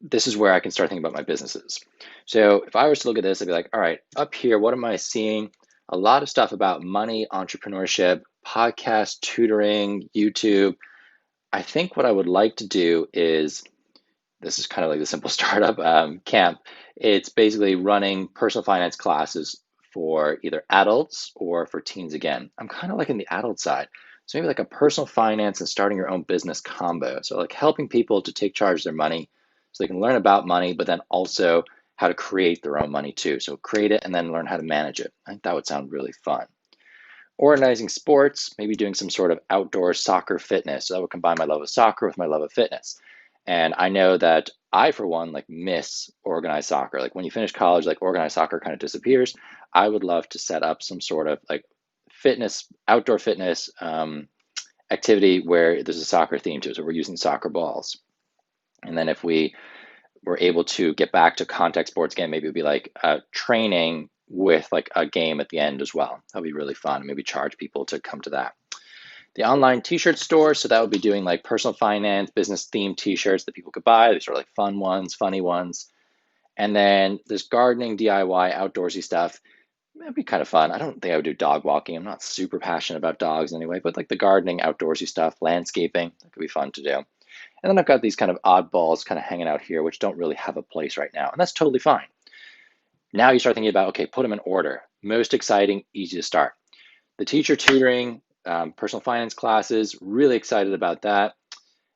this is where I can start thinking about my businesses. So if I was to look at this, I'd be like, all right, up here, what am I seeing? A lot of stuff about money, entrepreneurship, podcast, tutoring, YouTube. I think what I would like to do is, this is kind of like the simple startup camp. It's basically running personal finance classes for either adults or for teens again. I'm kind of like in the adult side. So maybe like a personal finance and starting your own business combo. So like helping people to take charge of their money so they can learn about money, but then also how to create their own money too. So create it and then learn how to manage it. I think that would sound really fun. Organizing sports, maybe doing some sort of outdoor soccer fitness. So that would combine my love of soccer with my love of fitness. And I know that I, for one, like miss organized soccer. Like when you finish college, like organized soccer kind of disappears. I would love to set up some sort of like fitness, outdoor fitness activity where there's a soccer theme to it. So we're using soccer balls. And then if we were able to get back to contact sports again, maybe it would be like training with like a game at the end as well. That'd be really fun. Maybe charge people to come to that. The online t-shirt store, so that would be doing like personal finance, business themed t-shirts that people could buy. They're sort of like fun ones, funny ones. And then there's gardening, DIY, outdoorsy stuff. That'd be kind of fun. I don't think I would do dog walking. I'm not super passionate about dogs anyway, but like the gardening, outdoorsy stuff, landscaping, that could be fun to do. And then I've got these kind of oddballs kind of hanging out here, which don't really have a place right now. And that's totally fine. Now you start thinking about, okay, put them in order. Most exciting, easy to start. The teacher tutoring, personal finance classes, really excited about that.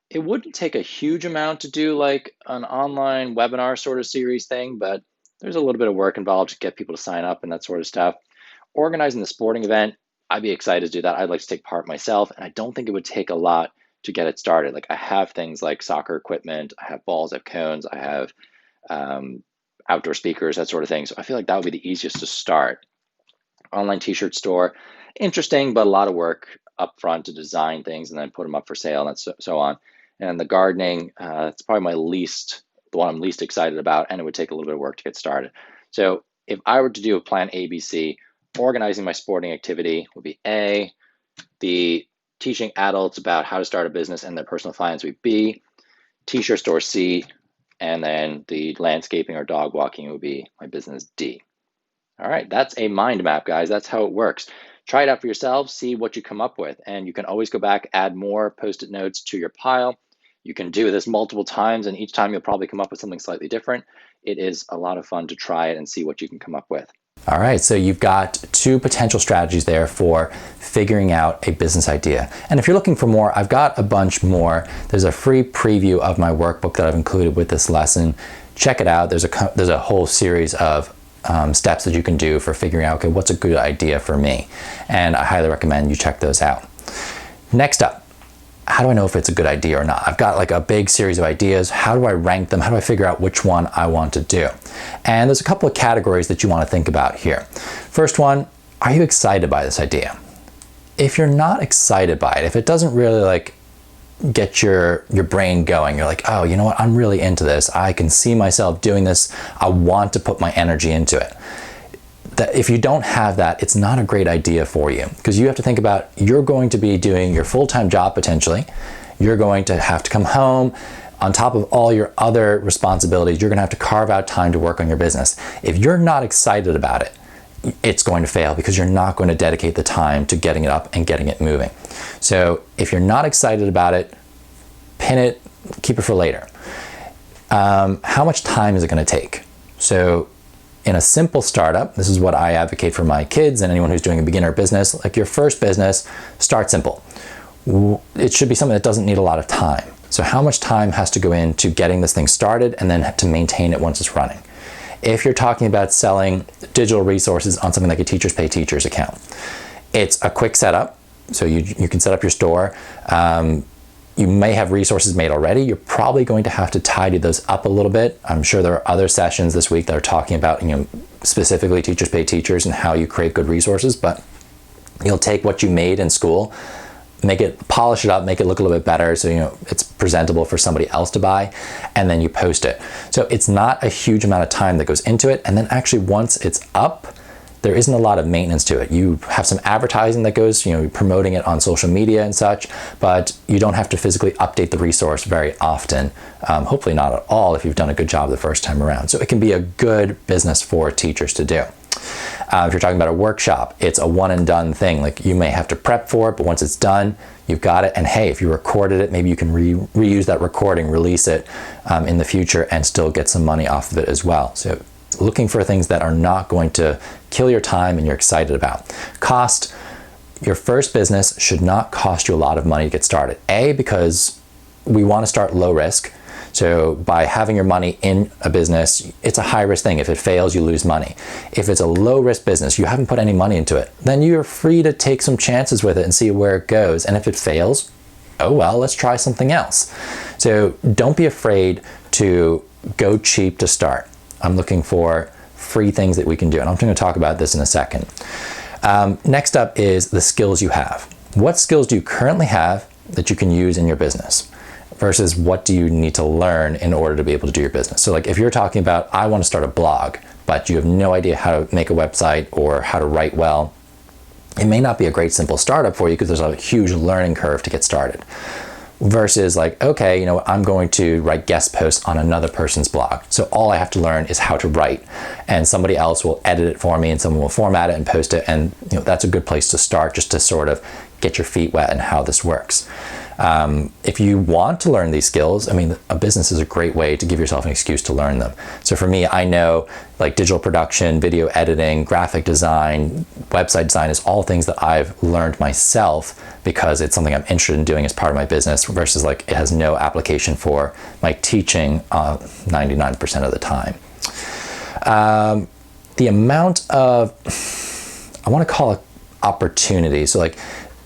It wouldn't take a huge amount to do like an online webinar sort of series thing, but there's a little bit of work involved to get people to sign up and that sort of stuff. Organizing the sporting event, I'd be excited to do that. I'd like to take part myself, and I don't think it would take a lot to get it started. Like I have things like soccer equipment, I have balls, I have cones, I have outdoor speakers, that sort of thing. So I feel like that would be the easiest to start. Online t-shirt store, interesting, but a lot of work up front to design things and then put them up for sale and so on. And the gardening, it's probably the one I'm least excited about, and it would take a little bit of work to get started. So if I were to do a plan ABC, organizing my sporting activity would be A, the teaching adults about how to start a business and their personal finance would be B, t-shirt store C, and then the landscaping or dog walking would be my business D. All right, that's a mind map, guys. That's how it works. Try it out for yourselves, see what you come up with, and you can always go back, add more Post-it notes to your pile. You can do this multiple times, and each time you'll probably come up with something slightly different. It is a lot of fun to try it and see what you can come up with. All right, so you've got two potential strategies there for figuring out a business idea. And if you're looking for more, I've got a bunch more. There's a free preview of my workbook that I've included with this lesson. Check it out. There's a whole series of steps that you can do for figuring out, okay, what's a good idea for me? And I highly recommend you check those out. Next up, how do I know if it's a good idea or not? I've got like a big series of ideas. How do I rank them? How do I figure out which one I want to do? And there's a couple of categories that you want to think about here. First one, are you excited by this idea? If you're not excited by it, if it doesn't really like get your brain going, you're like, oh, you know what? I'm really into this. I can see myself doing this. I want to put my energy into it. That if you don't have that, it's not a great idea for you, because you have to think about, you're going to be doing your full-time job potentially. You're going to have to come home. On top of all your other responsibilities, you're going to have to carve out time to work on your business. If you're not excited about it, it's going to fail, because you're not going to dedicate the time to getting it up and getting it moving. So if you're not excited about it, pin it, keep it for later. How much time is it going to take? So in a simple startup, this is what I advocate for my kids and anyone who's doing a beginner business, like your first business, start simple. It should be something that doesn't need a lot of time. So how much time has to go into getting this thing started and then to maintain it once it's running? If you're talking about selling digital resources on something like a Teachers Pay Teachers account, it's a quick setup. So you can set up your store. You may have resources made already. You're probably going to have to tidy those up a little bit. I'm sure there are other sessions this week that are talking about, specifically Teachers Pay Teachers and how you create good resources, but you'll take what you made in school, polish it up, make it look a little bit better so it's presentable for somebody else to buy, and then you post it. So it's not a huge amount of time that goes into it, and then actually once it's up, there isn't a lot of maintenance to it. You have some advertising that goes, promoting it on social media and such, but you don't have to physically update the resource very often. Hopefully not at all if you've done a good job the first time around. So it can be a good business for teachers to do. If you're talking about a workshop, it's a one and done thing. Like you may have to prep for it, but once it's done, you've got it. And hey, if you recorded it, maybe you can reuse that recording, release it in the future and still get some money off of it as well. So looking for things that are not going to kill your time and you're excited about. Cost, your first business should not cost you a lot of money to get started. Because we want to start low risk. So by having your money in a business, it's a high risk thing. If it fails, you lose money. If it's a low risk business, you haven't put any money into it, then you're free to take some chances with it and see where it goes. And if it fails, oh well, let's try something else. So don't be afraid to go cheap to start. I'm looking for free things that we can do, and I'm going to talk about this in a second. Next up is the skills you have. What skills do you currently have that you can use in your business versus what do you need to learn in order to be able to do your business? So like if you're talking about, I want to start a blog, but you have no idea how to make a website or how to write well, it may not be a great simple startup for you because there's a huge learning curve to get started. Versus like, okay, I'm going to write guest posts on another person's blog. So all I have to learn is how to write, and somebody else will edit it for me and someone will format it and post it. And that's a good place to start, just to sort of get your feet wet in how this works. If you want to learn these skills, a business is a great way to give yourself an excuse to learn them. So for me, I know like digital production, video editing, graphic design, website design is all things that I've learned myself because it's something I'm interested in doing as part of my business versus like it has no application for my teaching 99% of the time. The amount of, I want to call it opportunity. So like,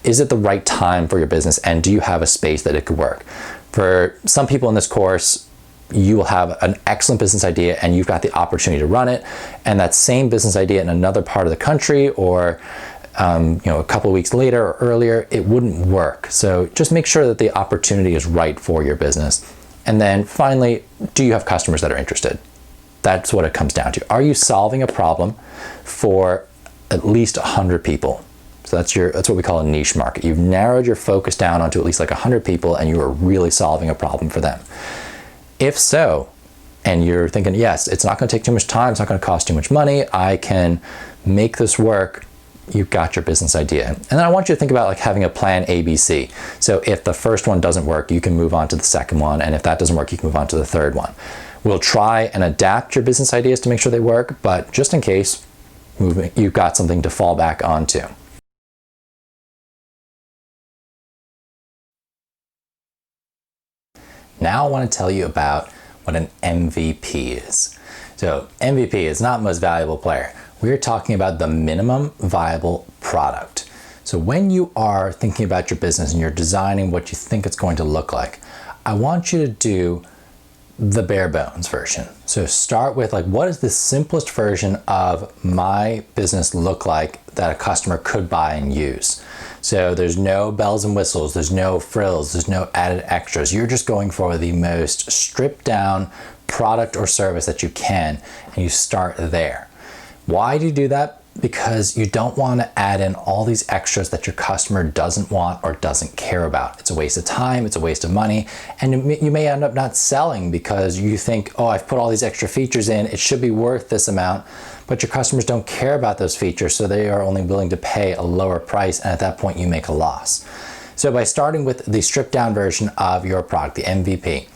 is it the right time for your business, and do you have a space that it could work? For some people in this course, you will have an excellent business idea and you've got the opportunity to run it, and that same business idea in another part of the country or a couple of weeks later or earlier, it wouldn't work. So just make sure that the opportunity is right for your business. And then finally, do you have customers that are interested? That's what it comes down to. Are you solving a problem for at least 100 people? So that's what we call a niche market. You've narrowed your focus down onto at least like 100 people and you are really solving a problem for them. If so, and you're thinking, yes, it's not going to take too much time, it's not going to cost too much money, I can make this work, you've got your business idea. And then I want you to think about like having a plan ABC. So if the first one doesn't work, you can move on to the second one. And if that doesn't work, you can move on to the third one. We'll try and adapt your business ideas to make sure they work, but just in case, you've got something to fall back onto. Now I want to tell you about what an MVP is. So MVP is not most valuable player. We're talking about the minimum viable product. So when you are thinking about your business and you're designing what you think it's going to look like, I want you to do the bare bones version. So start with like, what is the simplest version of my business look like that a customer could buy and use? So there's no bells and whistles, there's no frills, there's no added extras. You're just going for the most stripped down product or service that you can, and you start there. Why do you do that? Because you don't want to add in all these extras that your customer doesn't want or doesn't care about. It's a waste of time, it's a waste of money, and you may end up not selling because you think, oh, I've put all these extra features in, it should be worth this amount, but your customers don't care about those features, so they are only willing to pay a lower price, and at that point you make a loss. So by starting with the stripped down version of your product, the MVP,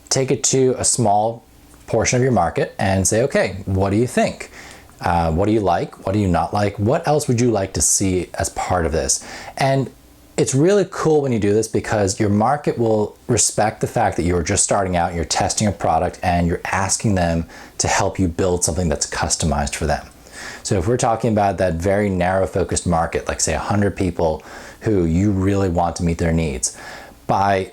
take it to a small portion of your market and say, okay, what do you think? What do you like? What do you not like? What else would you like to see as part of this? And it's really cool when you do this because your market will respect the fact that you're just starting out, you're testing a product, and you're asking them to help you build something that's customized for them. So if we're talking about that very narrow focused market, like say 100 people who you really want to meet their needs, by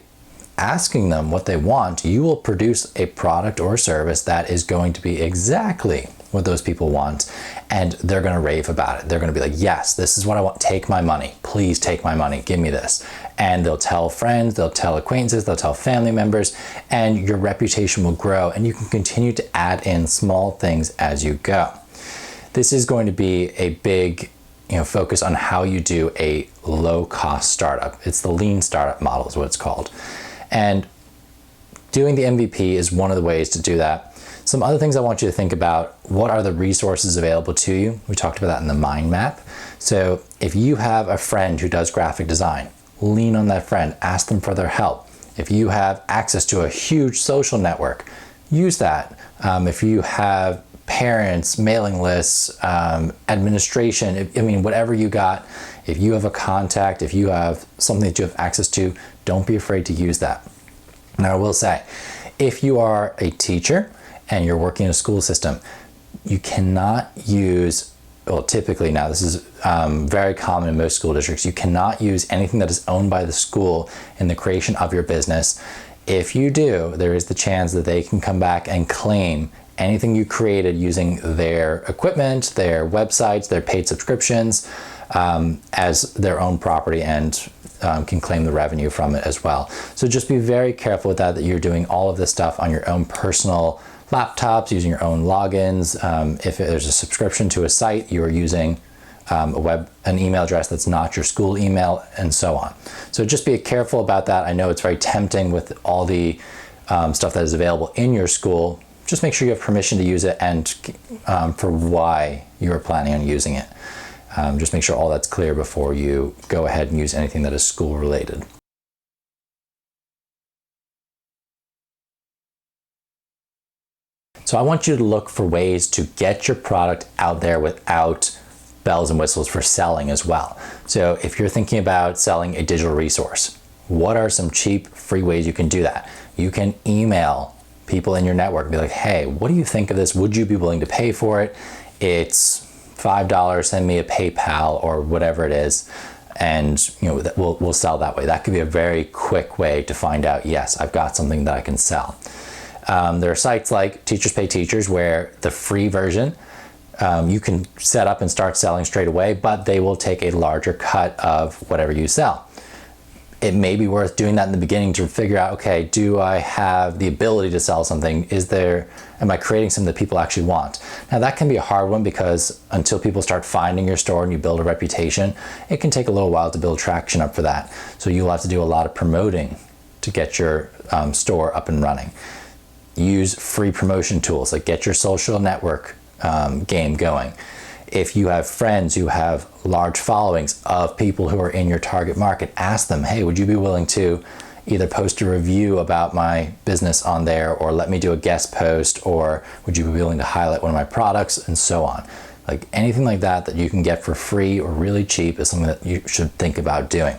asking them what they want, you will produce a product or service that is going to be exactly what those people want, and they're going to rave about it. They're going to be like, yes, this is what I want. Take my money. Please take my money. Give me this. And they'll tell friends, they'll tell acquaintances, they'll tell family members, and your reputation will grow, and you can continue to add in small things as you go. This is going to be a big focus on how you do a low-cost startup. It's the lean startup model is what it's called. And doing the MVP is one of the ways to do that. Some other things I want you to think about: what are the resources available to you? We talked about that in the mind map. So if you have a friend who does graphic design, lean on that friend, ask them for their help. If you have access to a huge social network, use that. If you have parents, mailing lists, administration, whatever you got, if you have a contact, if you have something that you have access to, don't be afraid to use that. Now I will say, if you are a teacher and you're working in a school system, you cannot use, well, typically now, this is very common in most school districts, you cannot use anything that is owned by the school in the creation of your business. If you do, there is the chance that they can come back and claim anything you created using their equipment, their websites, their paid subscriptions as their own property, and can claim the revenue from it as well. So just be very careful with that you're doing all of this stuff on your own personal laptops, using your own logins. If there's a subscription to a site, you are using an email address that's not your school email, and so on. So just be careful about that. I know it's very tempting with all the stuff that is available in your school. Just make sure you have permission to use it and for why you're planning on using it. Just make sure all that's clear before you go ahead and use anything that is school related. So I want you to look for ways to get your product out there without bells and whistles for selling as well. So if you're thinking about selling a digital resource, what are some cheap, free ways you can do that? You can email people in your network and be like, hey, what do you think of this? Would you be willing to pay for it? It's $5, send me a PayPal or whatever it is, and we'll sell that way. That could be a very quick way to find out, yes, I've got something that I can sell. There are sites like Teachers Pay Teachers where the free version you can set up and start selling straight away, but they will take a larger cut of whatever you sell. It may be worth doing that in the beginning to figure out, okay, do I have the ability to sell something? Am I creating something that people actually want? Now that can be a hard one because until people start finding your store and you build a reputation, it can take a little while to build traction up for that. So you'll have to do a lot of promoting to get your store up and running. Use free promotion tools, like get your social network game going. If you have friends who have large followings of people who are in your target market, ask them, hey, would you be willing to either post a review about my business on there, or let me do a guest post, or would you be willing to highlight one of my products, and so on. Like anything like that that you can get for free or really cheap is something that you should think about doing.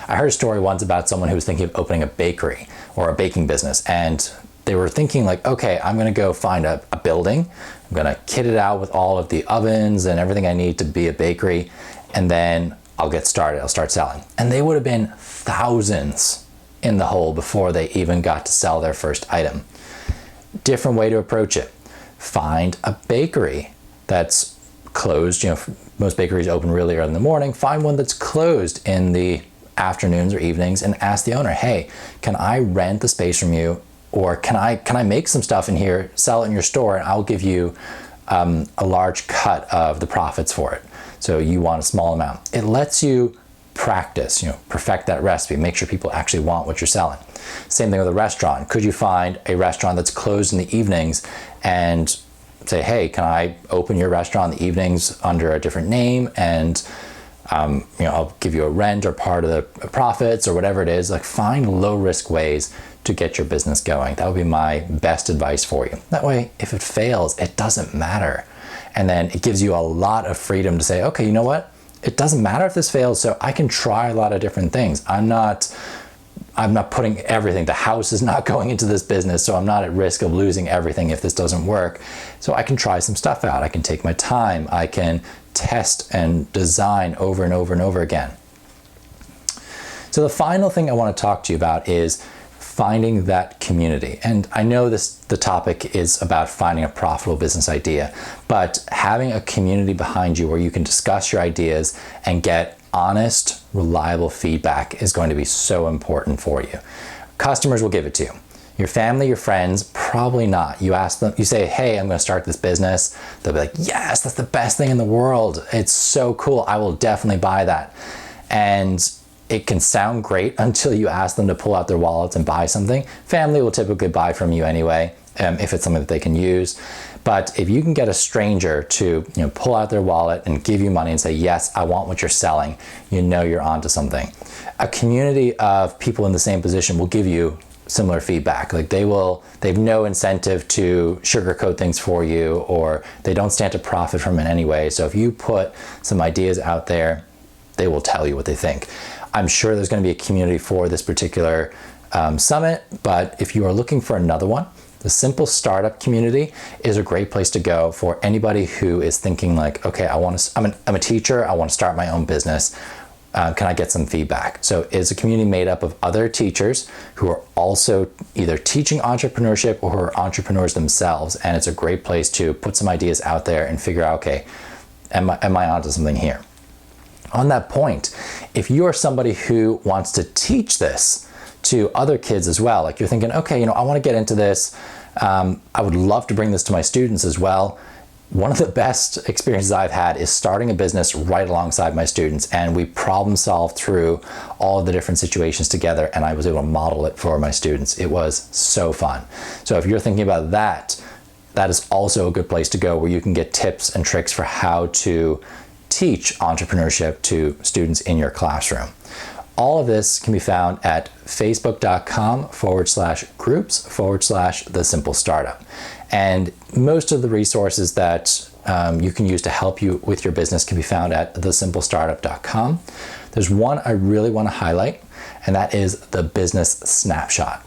I heard a story once about someone who was thinking of opening a bakery or a baking business, and they were thinking like, okay, I'm gonna go find a building, I'm gonna kit it out with all of the ovens and everything I need to be a bakery, and then I'll get started, I'll start selling. And they would have been thousands in the hole before they even got to sell their first item. Different way to approach it. Find a bakery that's closed. Most bakeries open really early in the morning. Find one that's closed in the afternoons or evenings and ask the owner, hey, can I rent the space from you? Or can I make some stuff in here, sell it in your store, and I'll give you a large cut of the profits for it. So you want a small amount. It lets you practice, perfect that recipe, make sure people actually want what you're selling. Same thing with a restaurant. Could you find a restaurant that's closed in the evenings and say, hey, can I open your restaurant in the evenings under a different name, and I'll give you a rent or part of the profits or whatever it is. Like, find low risk ways to get your business going. That would be my best advice for you. That way, if it fails, it doesn't matter. And then it gives you a lot of freedom to say, okay, you know what? It doesn't matter if this fails, so I can try a lot of different things. I'm not putting everything. The house is not going into this business, so I'm not at risk of losing everything if this doesn't work. So I can try some stuff out. I can take my time. I can test and design over and over and over again. So the final thing I want to talk to you about is finding that community. And I know the topic is about finding a profitable business idea, but having a community behind you where you can discuss your ideas and get honest, reliable feedback is going to be so important for you. Customers will give it to you. Your family, your friends, probably not. You ask them, you say, hey, I'm going to start this business. They'll be like, yes, that's the best thing in the world. It's so cool. I will definitely buy that. And it can sound great until you ask them to pull out their wallets and buy something. Family will typically buy from you anyway, if it's something that they can use. But if you can get a stranger to pull out their wallet and give you money and say, yes, I want what you're selling, you're onto something. A community of people in the same position will give you similar feedback. Like they've no incentive to sugarcoat things for you, or they don't stand to profit from it anyway. So if you put some ideas out there, they will tell you what they think. I'm sure there's going to be a community for this particular summit, but if you are looking for another one, the Simple Startup community is a great place to go for anybody who is thinking like, okay, I'm a teacher, I want to start my own business. Can I get some feedback? So it's a community made up of other teachers who are also either teaching entrepreneurship or who are entrepreneurs themselves, and it's a great place to put some ideas out there and figure out, okay, am I onto something here? On that point, if you are somebody who wants to teach this to other kids as well, like you're thinking, okay, I want to get into this, I would love to bring this to my students as well. One of the best experiences I've had is starting a business right alongside my students, and we problem solved through all of the different situations together, and I was able to model it for my students. It was so fun. So if you're thinking about that, that is also a good place to go, where you can get tips and tricks for how to teach entrepreneurship to students in your classroom. All of this can be found at facebook.com/groups/The Simple Startup. And most of the resources that you can use to help you with your business can be found at thesimplestartup.com. There's one I really want to highlight, and that is the Business Snapshot.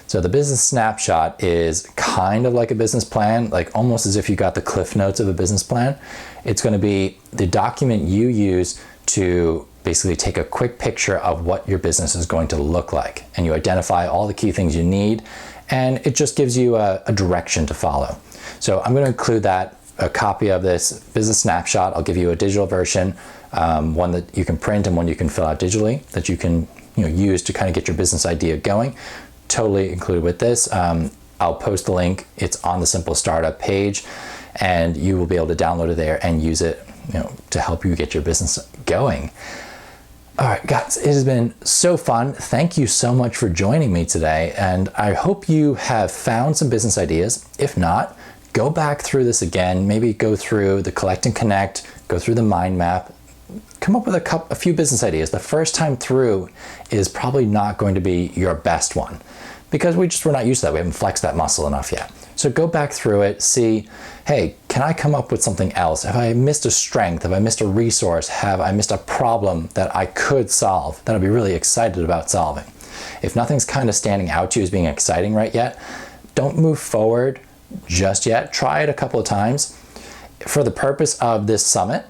So the Business Snapshot is kind of like a business plan, like almost as if you got the cliff notes of a business plan. It's going to be the document you use to basically take a quick picture of what your business is going to look like. And you identify all the key things you need, and it just gives you a direction to follow. So I'm going to include a copy of this Business Snapshot. I'll give you a digital version, one that you can print and one you can fill out digitally, that you can use to kind of get your business idea going. Totally included with this. I'll post the link. It's on the Simple Startup page, and you will be able to download it there and use it to help you get your business going. All right, guys, it has been so fun. Thank you so much for joining me today, and I hope you have found some business ideas. If not, go back through this again, maybe go through the collect and connect, go through the mind map, come up with a few business ideas. The first time through is probably not going to be your best one because we're not used to that. We haven't flexed that muscle enough yet. So go back through it, see, hey, can I come up with something else? Have I missed a strength? Have I missed a resource? Have I missed a problem that I could solve that I'd be really excited about solving? If nothing's kind of standing out to you as being exciting right yet, don't move forward just yet. Try it a couple of times. For the purpose of this summit,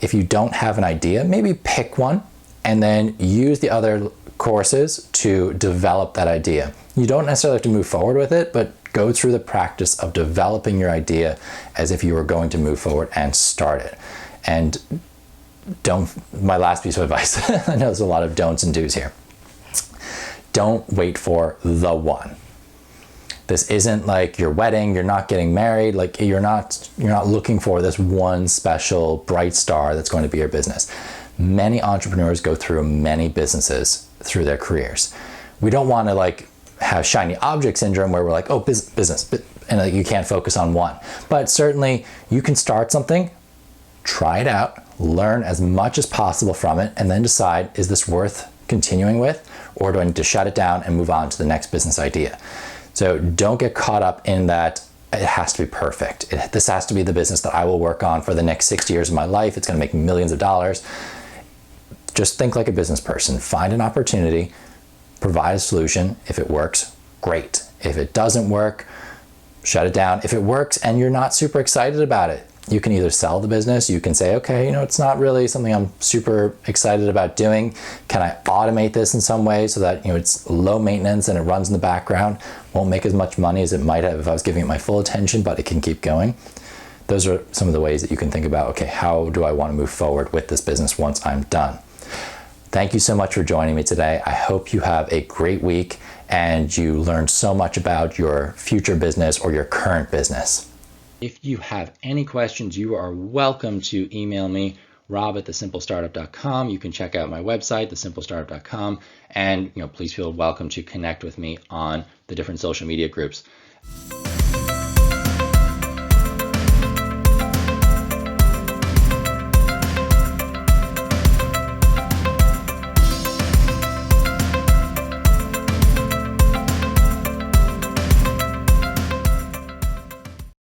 if you don't have an idea, maybe pick one and then use the other courses to develop that idea. You don't necessarily have to move forward with it, but go through the practice of developing your idea as if you were going to move forward and start it. And my last piece of advice, I know there's a lot of don'ts and do's here. Don't wait for the one. This isn't like your wedding, you're not getting married, like you're not looking for this one special bright star that's going to be your business. Many entrepreneurs go through many businesses through their careers. We don't want to like have shiny object syndrome where we're like, oh, business, and like you can't focus on one. But certainly you can start something, try it out, learn as much as possible from it, and then decide, is this worth continuing with, or do I need to shut it down and move on to the next business idea? So don't get caught up in that it has to be perfect. This has to be the business that I will work on for the next 60 years of my life. It's going to make millions of dollars. Just think like a business person. Find an opportunity, provide a solution. If it works, great. If it doesn't work, shut it down. If it works and you're not super excited about it, you can either sell the business, you can say, okay, it's not really something I'm super excited about doing. Can I automate this in some way so that, it's low maintenance and it runs in the background, won't make as much money as it might have if I was giving it my full attention, but it can keep going. Those are some of the ways that you can think about, okay, how do I want to move forward with this business once I'm done? Thank you so much for joining me today. I hope you have a great week and you learned so much about your future business or your current business. If you have any questions, you are welcome to email me, rob@thesimplestartup.com. You can check out my website, thesimplestartup.com, and please feel welcome to connect with me on the different social media groups.